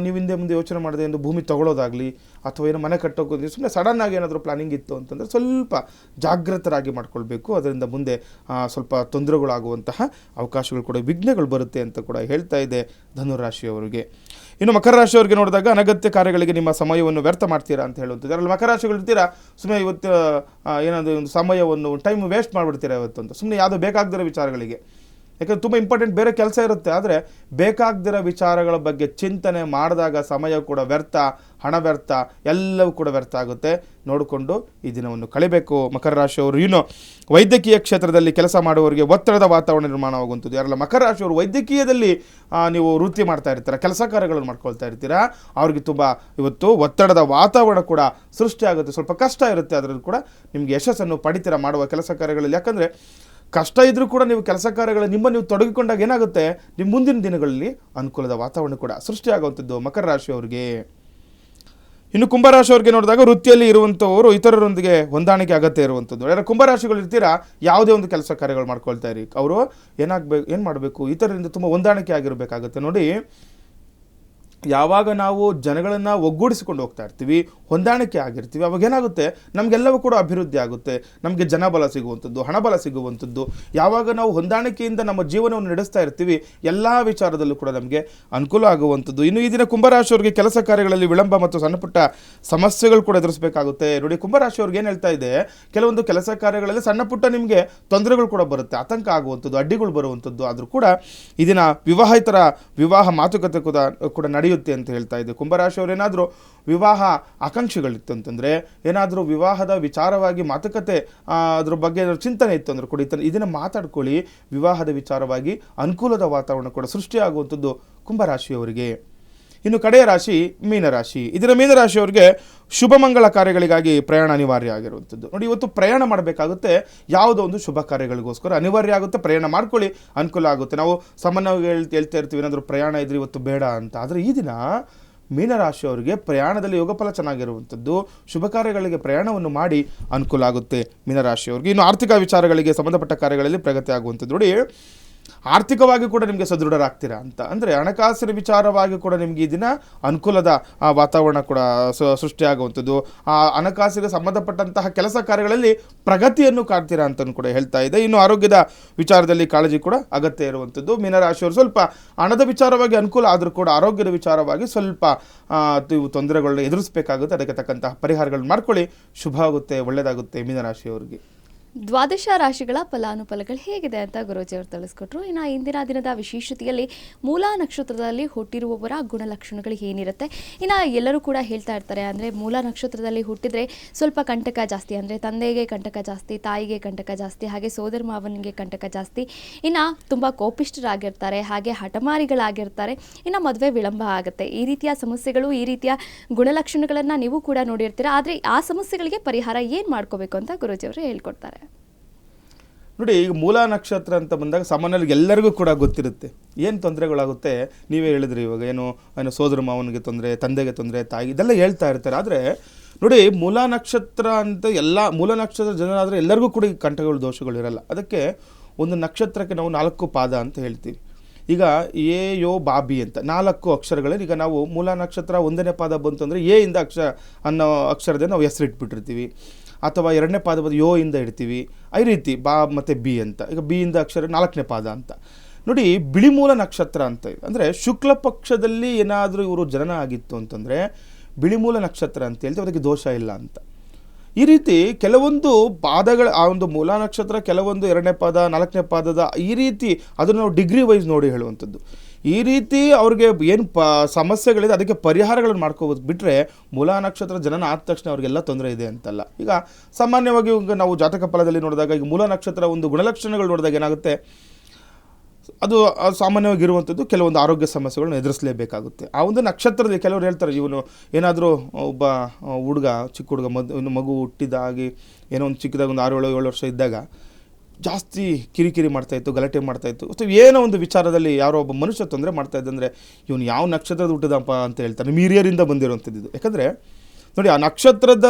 ನೀವು ಹಿಂದೆ ಮುಂದೆ ಯೋಚನೆ ಮಾಡದೆ ಒಂದು ಭೂಮಿ ತಗೊಳ್ಳೋದಾಗಲಿ ಅಥವಾ ಏನೋ ಮನೆ ಕಟ್ಟೋಕೆ ಸುಮ್ಮನೆ ಸಡನ್ನಾಗಿ ಏನಾದರೂ ಪ್ಲಾನಿಂಗ್ ಇತ್ತು ಅಂತಂದರೆ ಸ್ವಲ್ಪ ಜಾಗೃತರಾಗಿ ಮಾಡ್ಕೊಳ್ಬೇಕು. ಅದರಿಂದ ಮುಂದೆ ಸ್ವಲ್ಪ ತೊಂದರೆಗಳಾಗುವಂತಹ ಅವಕಾಶಗಳು ಕೂಡ, ವಿಘ್ನಗಳು ಬರುತ್ತೆ ಅಂತ ಕೂಡ ಹೇಳ್ತಾ ಇದೆ ಧನುರಾಶಿಯವರಿಗೆ. ಇನ್ನು ಮಕರ ರಾಶಿಯವರಿಗೆ ನೋಡಿದಾಗ ಅನಗತ್ಯ ಕಾರ್ಯಗಳಿಗೆ ನಿಮ್ಮ ಸಮಯವನ್ನು ವ್ಯರ್ಥ ಮಾಡ್ತೀರಾ ಅಂತ ಹೇಳುವಂಥದ್ದು. ಅದರಲ್ಲಿ ಮಕರ ರಾಶಿಗಳು ಇರ್ತೀರಾ, ಸುಮ್ಮನೆ ಇವತ್ತು ಏನಾದರೂ ಒಂದು ಸಮಯವನ್ನು ಟೈಮ್ ವೇಸ್ಟ್ ಮಾಡಿಬಿಡ್ತೀರಾ ಇವತ್ತು ಅಂತ, ಸುಮ್ಮನೆ ಯಾವುದೋ ಬೇಕಾಗದಿರೋ ವಿಚಾರಗಳಿಗೆ. ಯಾಕಂದರೆ ತುಂಬ ಇಂಪಾರ್ಟೆಂಟ್ ಬೇರೆ ಕೆಲಸ ಇರುತ್ತೆ, ಆದರೆ ಬೇಕಾಗದಿರೋ ವಿಚಾರಗಳ ಬಗ್ಗೆ ಚಿಂತನೆ ಮಾಡಿದಾಗ ಸಮಯ ಕೂಡ ವ್ಯರ್ಥ, ಹಣ ವ್ಯರ್ಥ, ಎಲ್ಲವೂ ಕೂಡ ವ್ಯರ್ಥ ಆಗುತ್ತೆ. ನೋಡಿಕೊಂಡು ಈ ದಿನವನ್ನು ಕಳಿಬೇಕು ಮಕರ ರಾಶಿಯವರು. ಇನ್ನು ವೈದ್ಯಕೀಯ ಕ್ಷೇತ್ರದಲ್ಲಿ ಕೆಲಸ ಮಾಡುವವರಿಗೆ ಒತ್ತಡದ ವಾತಾವರಣ ನಿರ್ಮಾಣವಾಗುವಂಥದ್ದು. ಯಾರಲ್ಲ ಮಕರ ರಾಶಿಯವರು ವೈದ್ಯಕೀಯದಲ್ಲಿ ನೀವು ವೃತ್ತಿ ಮಾಡ್ತಾ ಇರ್ತೀರ, ಕೆಲಸ ಕಾರ್ಯಗಳನ್ನು ಮಾಡ್ಕೊಳ್ತಾ ಇರ್ತೀರಾ, ಅವ್ರಿಗೆ ತುಂಬ ಇವತ್ತು ಒತ್ತಡದ ವಾತಾವರಣ ಕೂಡ ಸೃಷ್ಟಿಯಾಗುತ್ತೆ. ಸ್ವಲ್ಪ ಕಷ್ಟ ಇರುತ್ತೆ, ಅದರಲ್ಲಿ ಕೂಡ ನಿಮಗೆ ಯಶಸ್ಸನ್ನು ಪಡಿತೀರ ಮಾಡುವ ಕೆಲಸ ಕಾರ್ಯಗಳಲ್ಲಿ. ಯಾಕಂದರೆ ಕಷ್ಟ ಇದ್ರೂ ಕೂಡ ನೀವು ಕೆಲಸ ಕಾರ್ಯಗಳು ನೀವು ತೊಡಗಿಕೊಂಡಾಗ ಏನಾಗುತ್ತೆ, ನಿಮ್ಮ ಮುಂದಿನ ದಿನಗಳಲ್ಲಿ ಅನುಕೂಲದ ವಾತಾವರಣ ಕೂಡ ಸೃಷ್ಟಿಯಾಗುವಂಥದ್ದು ಮಕರ ರಾಶಿಯವರಿಗೆ. ಇನ್ನು ಕುಂಭರಾಶಿಯವರಿಗೆ ನೋಡಿದಾಗ ವೃತ್ತಿಯಲ್ಲಿ ಇರುವಂಥವರು ಇತರರೊಂದಿಗೆ ಹೊಂದಾಣಿಕೆ ಅಗತ್ಯ ಇರುವಂಥದ್ದು. ಯಾರು ಕುಂಭರಾಶಿಗಳು ಇರ್ತೀರಾ, ಯಾವುದೇ ಒಂದು ಕೆಲಸ ಕಾರ್ಯಗಳು ಮಾಡ್ಕೊಳ್ತಾ ಇರಿ, ಅವರು ಏನು ಮಾಡಬೇಕು, ಇತರರಿಂದ ತುಂಬ ಹೊಂದಾಣಿಕೆ ಆಗಿರಬೇಕಾಗುತ್ತೆ. ನೋಡಿ, ಯಾವಾಗ ನಾವು ಜನಗಳನ್ನು ಒಗ್ಗೂಡಿಸಿಕೊಂಡು ಹೋಗ್ತಾ ಇರ್ತೀವಿ, ಹೊಂದಾಣಿಕೆ ಆಗಿರ್ತೀವಿ, ಅವಾಗ ಏನಾಗುತ್ತೆ, ನಮಗೆಲ್ಲವೂ ಕೂಡ ಅಭಿವೃದ್ಧಿ ಆಗುತ್ತೆ, ನಮಗೆ ಜನಬಲ ಸಿಗುವಂಥದ್ದು, ಹಣಬಲ ಸಿಗುವಂಥದ್ದು. ಯಾವಾಗ ನಾವು ಹೊಂದಾಣಿಕೆಯಿಂದ ನಮ್ಮ ಜೀವನವನ್ನು ನಡೆಸ್ತಾ ಇರ್ತೀವಿ, ಎಲ್ಲ ವಿಚಾರದಲ್ಲೂ ಕೂಡ ನಮಗೆ ಅನುಕೂಲ ಆಗುವಂಥದ್ದು. ಇನ್ನು ಈ ದಿನ ಕುಂಭರಾಶಿಯವರಿಗೆ ಕೆಲಸ ಕಾರ್ಯಗಳಲ್ಲಿ ವಿಳಂಬ ಮತ್ತು ಸಣ್ಣ ಪುಟ್ಟ ಸಮಸ್ಯೆಗಳು ಕೂಡ ಎದುರಿಸಬೇಕಾಗುತ್ತೆ. ನೋಡಿ, ಕುಂಭರಾಶಿಯವ್ರಿಗೆ ಏನು ಹೇಳ್ತಾ ಇದೆ, ಕೆಲವೊಂದು ಕೆಲಸ ಕಾರ್ಯಗಳಲ್ಲಿ ಸಣ್ಣ ಪುಟ್ಟ ನಿಮಗೆ ತೊಂದರೆಗಳು ಕೂಡ ಬರುತ್ತೆ, ಆತಂಕ ಆಗುವಂಥದ್ದು, ಅಡ್ಡಿಗಳು ಬರುವಂಥದ್ದು. ಆದರೂ ಕೂಡ ಈ ದಿನ ವಿವಾಹ ಮಾತುಕತೆ ಕೂಡ ನಡೆಯುತ್ತೆ ಅಂತ ಹೇಳ್ತಾ ಇದೆ. ಕುಂಭರಾಶಿಯವರು ಏನಾದರೂ ವಿವಾಹ ಆಕಾಂಕ್ಷೆಗಳಿತ್ತು ಅಂತಂದರೆ, ಏನಾದರೂ ವಿವಾಹದ ವಿಚಾರವಾಗಿ ಮಾತುಕತೆ ಅದ್ರ ಬಗ್ಗೆ ಚಿಂತನೆ ಇತ್ತು ಅಂದರೆ ಕೂಡ ಇದನ್ನು ಮಾತಾಡ್ಕೊಳ್ಳಿ. ವಿವಾಹದ ವಿಚಾರವಾಗಿ ಅನುಕೂಲದ ವಾತಾವರಣ ಕೂಡ ಸೃಷ್ಟಿಯಾಗುವಂಥದ್ದು ಕುಂಭರಾಶಿಯವರಿಗೆ. ಇನ್ನು ಕಡೆಯ ರಾಶಿ ಮೀನರಾಶಿ. ಇದರ ಮೀನರಾಶಿಯವರಿಗೆ ಶುಭ ಮಂಗಳ ಕಾರ್ಯಗಳಿಗಾಗಿ ಪ್ರಯಾಣ ಅನಿವಾರ್ಯ ಆಗಿರುವಂಥದ್ದು. ನೋಡಿ, ಇವತ್ತು ಪ್ರಯಾಣ ಮಾಡಬೇಕಾಗುತ್ತೆ, ಯಾವುದೋ ಒಂದು ಶುಭ ಕಾರ್ಯಗಳಿಗೋಸ್ಕರ ಅನಿವಾರ್ಯ ಆಗುತ್ತೆ, ಪ್ರಯಾಣ ಮಾಡ್ಕೊಳ್ಳಿ, ಅನುಕೂಲ ಆಗುತ್ತೆ. ನಾವು ಸಾಮಾನ್ಯವಾಗಿ ಹೇಳ್ತಾ ಇರ್ತೀವಿ, ಏನಾದರೂ ಪ್ರಯಾಣ ಇದ್ರೆ ಇವತ್ತು ಬೇಡ ಅಂತ. ಆದರೆ ಈ ದಿನ ಮೀನರಾಶಿಯವರಿಗೆ ಪ್ರಯಾಣದಲ್ಲಿ ಯೋಗಫಲ ಚೆನ್ನಾಗಿರುವಂಥದ್ದು, ಶುಭ ಕಾರ್ಯಗಳಿಗೆ ಪ್ರಯಾಣವನ್ನು ಮಾಡಿ ಅನುಕೂಲ ಆಗುತ್ತೆ ಮೀನರಾಶಿಯವರಿಗೆ. ಇನ್ನು ಆರ್ಥಿಕ ವಿಚಾರಗಳಿಗೆ ಸಂಬಂಧಪಟ್ಟ ಕಾರ್ಯಗಳಲ್ಲಿ ಪ್ರಗತಿ ಆಗುವಂಥದ್ದು. ನೋಡಿ, ಆರ್ಥಿಕವಾಗಿ ಕೂಡ ನಿಮಗೆ ಸದೃಢರಾಗ್ತೀರಾ ಅಂತ ಅಂದರೆ ಹಣಕಾಸಿನ ವಿಚಾರವಾಗಿ ಕೂಡ ನಿಮಗೆ ಈ ದಿನ ಅನುಕೂಲದ ವಾತಾವರಣ ಕೂಡ ಸೃಷ್ಟಿಯಾಗುವಂಥದ್ದು. ಹಣಕಾಸಿಗೆ ಸಂಬಂಧಪಟ್ಟಂತಹ ಕೆಲಸ ಕಾರ್ಯಗಳಲ್ಲಿ ಪ್ರಗತಿಯನ್ನು ಕಾಣ್ತೀರಾ ಅಂತಲೂ ಕೂಡ ಹೇಳ್ತಾ ಇದೆ. ಇನ್ನು ಆರೋಗ್ಯದ ವಿಚಾರದಲ್ಲಿ ಕಾಳಜಿ ಕೂಡ ಅಗತ್ಯ ಇರುವಂಥದ್ದು. ಮೀನರಾಶಿಯವರು ಸ್ವಲ್ಪ ಹಣದ ವಿಚಾರವಾಗಿ ಅನುಕೂಲ ಆದರೂ ಕೂಡ ಆರೋಗ್ಯದ ವಿಚಾರವಾಗಿ ಸ್ವಲ್ಪ ತೊಂದರೆಗಳನ್ನ ಎದುರಿಸಬೇಕಾಗುತ್ತೆ. ಅದಕ್ಕೆ ತಕ್ಕಂತಹ ಪರಿಹಾರಗಳನ್ನು ಮಾಡ್ಕೊಳ್ಳಿ, ಶುಭ ಆಗುತ್ತೆ, ಒಳ್ಳೆಯದಾಗುತ್ತೆ ಮೀನರಾಶಿಯವರಿಗೆ. ದ್ವಾದಶ ರಾಶಿಗಳ ಫಲಾನುಫಲಗಳು ಹೇಗಿದೆ ಅಂತ ಗುರೂಜಿಯವರು ತಿಳಿಸ್ಕೊಟ್ರು. ಇನ್ನು ಇಂದಿನ ದಿನದ ವಿಶೇಷತೆಯಲ್ಲಿ ಮೂಲ ನಕ್ಷತ್ರದಲ್ಲಿ ಹುಟ್ಟಿರುವವರ ಗುಣಲಕ್ಷಣಗಳು ಏನಿರುತ್ತೆ, ಇನ್ನು ಎಲ್ಲರೂ ಕೂಡ ಹೇಳ್ತಾ ಇರ್ತಾರೆ, ಅಂದರೆ ಮೂಲ ನಕ್ಷತ್ರದಲ್ಲಿ ಹುಟ್ಟಿದರೆ ಸ್ವಲ್ಪ ಕಂಟಕ ಜಾಸ್ತಿ, ಅಂದರೆ ತಂದೆಗೆ ಕಂಟಕ ಜಾಸ್ತಿ, ತಾಯಿಗೆ ಕಂಟಕ ಜಾಸ್ತಿ, ಹಾಗೆ ಸೋದರ ಮಾವನಿಗೆ ಕಂಟಕ ಜಾಸ್ತಿ, ಇನ್ನು ತುಂಬ ಕೋಪಿಷ್ಠರಾಗಿರ್ತಾರೆ, ಹಾಗೆ ಹಠಮಾರಿಗಳಾಗಿರ್ತಾರೆ, ಇನ್ನು ಮದುವೆ ವಿಳಂಬ ಆಗುತ್ತೆ. ಈ ರೀತಿಯ ಸಮಸ್ಯೆಗಳು, ಈ ರೀತಿಯ ಗುಣಲಕ್ಷಣಗಳನ್ನು ನೀವು ಕೂಡ ನೋಡಿರ್ತೀರ. ಆದರೆ ಆ ಸಮಸ್ಯೆಗಳಿಗೆ ಪರಿಹಾರ ಏನು ಮಾಡ್ಕೋಬೇಕು ಅಂತ ಗುರೂಜಿಯವರು ಹೇಳ್ಕೊಡ್ತಾರೆ. ನೋಡಿ, ಈಗ ಮೂಲ ನಕ್ಷತ್ರ ಅಂತ ಬಂದಾಗ ಸಾಮಾನ್ಯವಾಗಿ ಎಲ್ಲರಿಗೂ ಕೂಡ ಗೊತ್ತಿರುತ್ತೆ ಏನು ತೊಂದರೆಗಳಾಗುತ್ತೆ. ನೀವೇ ಹೇಳಿದ್ರಿ, ಇವಾಗ ಏನು ಸೋದರ ಮಾವನಿಗೆ ತೊಂದರೆ, ತಂದೆಗೆ ತೊಂದರೆ, ತಾಯಿ, ಇದೆಲ್ಲ ಹೇಳ್ತಾ ಇರ್ತಾರೆ. ಆದರೆ ನೋಡಿ, ಮೂಲ ನಕ್ಷತ್ರ ಅಂತ ಮೂಲ ನಕ್ಷತ್ರ ಜನರಾದರೆ ಎಲ್ಲರಿಗೂ ಕೂಡ ಈ ಕಂಠಗಳು ದೋಷಗಳು ಇರಲ್ಲ. ಅದಕ್ಕೆ ಒಂದು ನಕ್ಷತ್ರಕ್ಕೆ ನಾವು 4 ಪಾದ ಅಂತ ಹೇಳ್ತೀವಿ. ಈಗ ಎ ಯೋ ಬಾಬಿ ಅಂತ 4 ಅಕ್ಷರಗಳಲ್ಲಿ ಈಗ ನಾವು ಮೂಲ ನಕ್ಷತ್ರ 1ನೇ ಪಾದ ಬಂತು ಅಂದರೆ ಎ ಇಂದ ಅನ್ನೋ ಅಕ್ಷರದಿಂದ ನಾವು ಹೆಸರಿಟ್ಬಿಟ್ಟಿರ್ತೀವಿ, ಅಥವಾ 2ನೇ ಪಾದ ಯೋ ಇಂದ ಇಡ್ತೀವಿ. ಈ ರೀತಿ ಬಾ ಮತ್ತು ಬಿ ಅಂತ. ಈಗ ಬಿ ಇಂದ ಅಕ್ಷರ 4ನೇ ಪಾದ ಅಂತ. ನೋಡಿ, ಬಿಳಿ ಮೂಲ ನಕ್ಷತ್ರ ಅಂತ ಇದೆ. ಅಂದರೆ ಶುಕ್ಲ ಪಕ್ಷದಲ್ಲಿ ಏನಾದರೂ ಇವರು ಜನನ ಆಗಿತ್ತು ಅಂತಂದರೆ ಬಿಳಿ ಮೂಲ ನಕ್ಷತ್ರ ಅಂತ ಹೇಳ್ತೀವಿ, ಅದಕ್ಕೆ ದೋಷ ಇಲ್ಲ ಅಂತ. ಈ ರೀತಿ ಕೆಲವೊಂದು ಪಾದಗಳ ಆ ಒಂದು ಮೂಲ ನಕ್ಷತ್ರ ಕೆಲವೊಂದು 2ನೇ ಪಾದ 4ನೇ ಪಾದದ ಈ ರೀತಿ ಅದನ್ನು ನಾವು ಡಿಗ್ರಿ ವೈಸ್ ನೋಡಿ ಹೇಳುವಂಥದ್ದು. ಈ ರೀತಿ ಅವ್ರಿಗೆ ಏನು ಸಮಸ್ಯೆಗಳಿದೆ ಅದಕ್ಕೆ ಪರಿಹಾರಗಳನ್ನು ಮಾಡ್ಕೋಬೋದು ಬಿಟ್ಟರೆ ಮೂಲಾ ನಕ್ಷತ್ರ ಜನನ ಆದ ತಕ್ಷಣ ಅವ್ರಿಗೆಲ್ಲ ತೊಂದರೆ ಇದೆ ಅಂತಲ್ಲ. ಈಗ ಸಾಮಾನ್ಯವಾಗಿ ಈಗ ನಾವು ಜಾತಕ ಫಲದಲ್ಲಿ ನೋಡಿದಾಗ ಈಗ ಮೂಲಾ ನಕ್ಷತ್ರ ಒಂದು ಗುಣಲಕ್ಷಣಗಳು ನೋಡಿದಾಗ ಏನಾಗುತ್ತೆ, ಅದು ಸಾಮಾನ್ಯವಾಗಿರುವಂಥದ್ದು ಕೆಲವೊಂದು ಆರೋಗ್ಯ ಸಮಸ್ಯೆಗಳನ್ನ ಎದುರಿಸಲೇಬೇಕಾಗುತ್ತೆ. ಆ ಒಂದು ನಕ್ಷತ್ರದಲ್ಲಿ ಕೆಲವರು ಹೇಳ್ತಾರೆ, ಇವನು ಏನಾದರೂ ಒಬ್ಬ ಹುಡುಗ ಚಿಕ್ಕ ಹುಡುಗ ಮಗು ಹುಟ್ಟಿದಾಗಿ ಏನೋ ಒಂದು ಚಿಕ್ಕದಾಗ ಒಂದು 6-7 ವರ್ಷ ಇದ್ದಾಗ ಜಾಸ್ತಿ ಕಿರಿಕಿರಿ ಮಾಡ್ತಾಯಿತ್ತು, ಗಲಾಟೆ ಮಾಡ್ತಾಯಿತ್ತು, ಅಥವಾ ಏನೋ ಒಂದು ವಿಚಾರದಲ್ಲಿ ಯಾರೋ ಒಬ್ಬ ಮನುಷ್ಯ ತೊಂದರೆ ಮಾಡ್ತಾಯಿದ್ದಂದರೆ ಇವನು ಯಾವ ನಕ್ಷತ್ರದ ಹುಟ್ಟಿದಪ್ಪ ಅಂತ ಹೇಳ್ತಾರೆ. ನಿಮ್ಮ ಹಿರಿಯರಿಂದ ಬಂದಿರುವಂಥದ್ದು. ಯಾಕಂದರೆ ನೋಡಿ, ಆ ನಕ್ಷತ್ರದ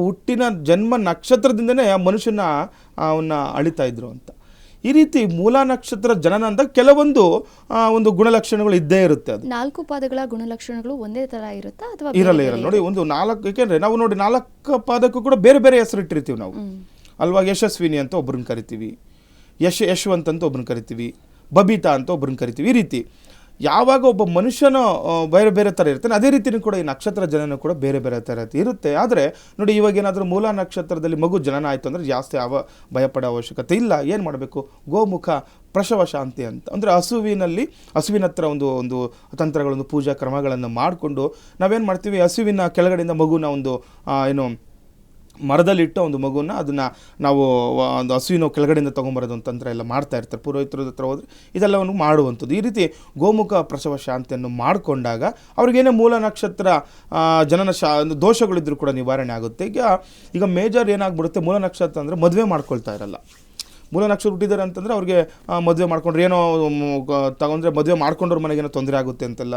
ಹುಟ್ಟಿನ ಜನ್ಮ ನಕ್ಷತ್ರದಿಂದನೇ ಆ ಮನುಷ್ಯನ ಅವನ್ನ ಅಳಿತಾ ಇದ್ರು ಅಂತ. ಈ ರೀತಿ ಮೂಲಾ ನಕ್ಷತ್ರ ಜನನ ಅಂದಾಗ ಕೆಲವೊಂದು ಒಂದು ಗುಣಲಕ್ಷಣಗಳು ಇದ್ದೇ ಇರುತ್ತೆ. ಅದು 4 ಪಾದಗಳ ಗುಣಲಕ್ಷಣಗಳು ಒಂದೇ ತರ ಇರುತ್ತಾ ಅಥವಾ ಇರಲ್ಲ ನೋಡಿ, ಒಂದು 4, ಏಕೆಂದರೆ ನಾವು ನೋಡಿ 4 ಪಾದಕ್ಕೂ ಕೂಡ ಬೇರೆ ಬೇರೆ ಹೆಸರು ಇಟ್ಟಿರ್ತೀವಿ ನಾವು ಅಲ್ವಾ. ಯಶಸ್ವಿನಿ ಅಂತ ಒಬ್ರನ್ನ ಕರಿತೀವಿ, ಯಶವಂತ್ ಅಂತ ಒಬ್ರನ್ನ ಕರಿತೀವಿ, ಬಬಿತಾ ಅಂತ ಒಬ್ರನ್ನ ಕರಿತೀವಿ. ಈ ರೀತಿ ಯಾವಾಗ ಒಬ್ಬ ಮನುಷ್ಯನ ಬೇರೆ ಬೇರೆ ಥರ ಇರ್ತಾನೆ, ಅದೇ ರೀತಿಯೂ ಕೂಡ ಈ ನಕ್ಷತ್ರ ಜನನ ಕೂಡ ಬೇರೆ ಬೇರೆ ಥರ ಇರುತ್ತೆ. ಆದರೆ ನೋಡಿ, ಇವಾಗ ಏನಾದರೂ ಮೂಲಾ ನಕ್ಷತ್ರದಲ್ಲಿ ಮಗು ಜನನ ಆಯಿತು ಅಂದರೆ ಜಾಸ್ತಿ ಭಯಪಡೋ ಅವಶ್ಯಕತೆ ಇಲ್ಲ. ಏನು ಮಾಡಬೇಕು, ಗೋಮುಖ ಪ್ರಸವ ಶಾಂತಿ ಅಂತ ಅಂದರೆ ಹಸುವಿನ ಹತ್ರ ಒಂದು ತಂತ್ರಗಳೊಂದು ಪೂಜಾ ಕ್ರಮಗಳನ್ನು ಮಾಡಿಕೊಂಡು ನಾವೇನು ಮಾಡ್ತೀವಿ, ಹಸುವಿನ ಕೆಳಗಡೆಯಿಂದ ಮಗುನ ಒಂದು ಏನು ಮರದಲ್ಲಿಟ್ಟು ಒಂದು ಮಗುನ ಅದನ್ನು ನಾವು ಒಂದು ಹಸುವಿನ ಕೆಳಗಡೆಯಿಂದ ತೊಗೊಂಬರೋದು ಒಂದು ತಂತ್ರ ಎಲ್ಲ ಮಾಡ್ತಾ ಇರ್ತಾರೆ. ಪುರೋಹಿತರ ಹತ್ರ ಹೋದರೆ ಇದೆಲ್ಲವನ್ನು ಮಾಡುವಂಥದ್ದು. ಈ ರೀತಿ ಗೋಮುಖ ಪ್ರಸವ ಶಾಂತಿಯನ್ನು ಮಾಡಿಕೊಂಡಾಗ ಅವ್ರಿಗೇನೇ ಮೂಲ ನಕ್ಷತ್ರ ಜನನ ದೋಷಗಳಿದ್ರೂ ಕೂಡ ನಿವಾರಣೆ ಆಗುತ್ತೆ. ಈಗ ಮೇಜರ್ ಏನಾಗ್ಬಿಡುತ್ತೆ, ಮೂಲ ನಕ್ಷತ್ರ ಅಂದರೆ ಮದುವೆ ಮಾಡ್ಕೊಳ್ತಾ ಇರಲ್ಲ. ಮೂಲ ನಕ್ಷತ್ರ ಹುಟ್ಟಿದ್ದಾರೆ ಅಂತಂದರೆ ಅವ್ರಿಗೆ ಮದುವೆ ಮಾಡ್ಕೊಂಡ್ರೆ ಏನೋ ತಗೊಂಡ್ರೆ ಮದುವೆ ಮಾಡ್ಕೊಂಡ್ರ ಮನೆಗೇನೋ ತೊಂದರೆ ಆಗುತ್ತೆ ಅಂತೆಲ್ಲ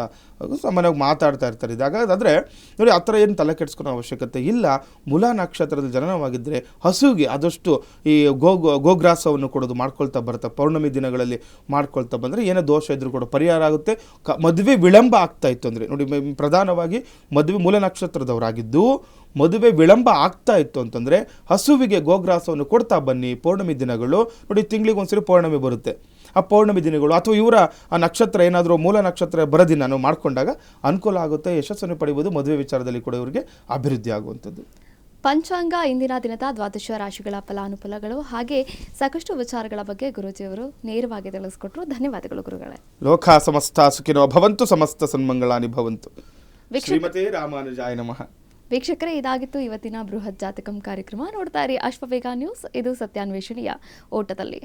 ಸಾಮಾನ್ಯವಾಗಿ ಮಾತಾಡ್ತಾ ಇರ್ತಾರೆ. ಇದಾದರೆ ನೋಡಿ, ಆ ಥರ ಏನು ತಲೆ ಕೆಡಿಸ್ಕೊಳೋ ಅವಶ್ಯಕತೆ ಇಲ್ಲ. ಮೂಲಾ ನಕ್ಷತ್ರದ ಜನನವಾಗಿದ್ದರೆ ಹಸುವಿಗೆ ಆದಷ್ಟು ಈ ಗೋಗ್ರಾಸವನ್ನು ಕೊಡೋದು ಮಾಡ್ಕೊಳ್ತಾ ಬರ್ತಾ ಪೌರ್ಣಮಿ ದಿನಗಳಲ್ಲಿ ಮಾಡ್ಕೊಳ್ತಾ ಬಂದರೆ ಏನೇ ದೋಷ ಇದ್ರೂ ಕೂಡ ಪರಿಹಾರ ಆಗುತ್ತೆ. ಮದುವೆ ವಿಳಂಬ ಆಗ್ತಾ ಇತ್ತು ಅಂದರೆ ನೋಡಿ, ಪ್ರಧಾನವಾಗಿ ಮದುವೆ ಮೂಲ ನಕ್ಷತ್ರದವರಾಗಿದ್ದು ಮದುವೆ ವಿಳಂಬ ಆಗ್ತಾ ಇತ್ತು ಅಂತಂದರೆ ಹಸುವಿಗೆ ಗೋಗ್ರಾಸವನ್ನು ಕೊಡ್ತಾ ಬನ್ನಿ. ಪೌರ್ಣಮಿ ದಿನಗಳು ನೋಡಿ, ತಿಂಗಳಿಗೆ ಒಂದ್ಸರಿ ಪೌರ್ಣಮಿ ಬರುತ್ತೆ. ಆ ಪೌರ್ಣಮಿ ದಿನಗಳು ಅಥವಾ ಇವರ ಆ ನಕ್ಷತ್ರ ಏನಾದರೂ ಮೂಲ ನಕ್ಷತ್ರ ಬರೋದಿನ ನಾವು ಮಾಡಿಕೊಂಡಾಗ ಅನುಕೂಲ ಆಗುತ್ತೆ, ಯಶಸ್ಸನ್ನು ಪಡೆಯುವುದು. ಮದುವೆ ವಿಚಾರದಲ್ಲಿ ಕೂಡ ಇವರಿಗೆ ಅಭಿವೃದ್ಧಿ ಆಗುವಂಥದ್ದು. ಪಂಚಾಂಗ ಇಂದಿನ ದಿನದ ದ್ವಾದಶ ರಾಶಿಗಳ ಫಲಾನುಫಲಗಳು ಹಾಗೆ ಸಾಕಷ್ಟು ವಿಚಾರಗಳ ಬಗ್ಗೆ ಗುರೂಜಿಯವರು ನೇರವಾಗಿ ತಿಳಿಸ್ಕೊಟ್ರು. ಧನ್ಯವಾದಗಳು ಗುರುಗಳೇ. ಲೋಕ ಸಮಸ್ತ ಸುಖಿನೋ ಭವಂತು, ಸಮಸ್ತ ಸನ್ಮಂಗಳಾನಿ ಭವಂತು. ಶ್ರೀಮತಿ ರಾಮಾನುಜಾಯ ನಮಃ. ವೀಕ್ಷಕರೇ, ಇದಾಗಿತ್ತು ಇವತ್ತಿನ ಬೃಹತ್ ಜಾತಕಂ ಕಾರ್ಯಕ್ರಮ. ನೋಡ್ತಾ ಇರಿ ಅಶ್ವವೇಗ ನ್ಯೂಸ್. ಇದು ಸತ್ಯಾನ್ವೇಷಣೆಯ ಓಟದಲ್ಲಿ.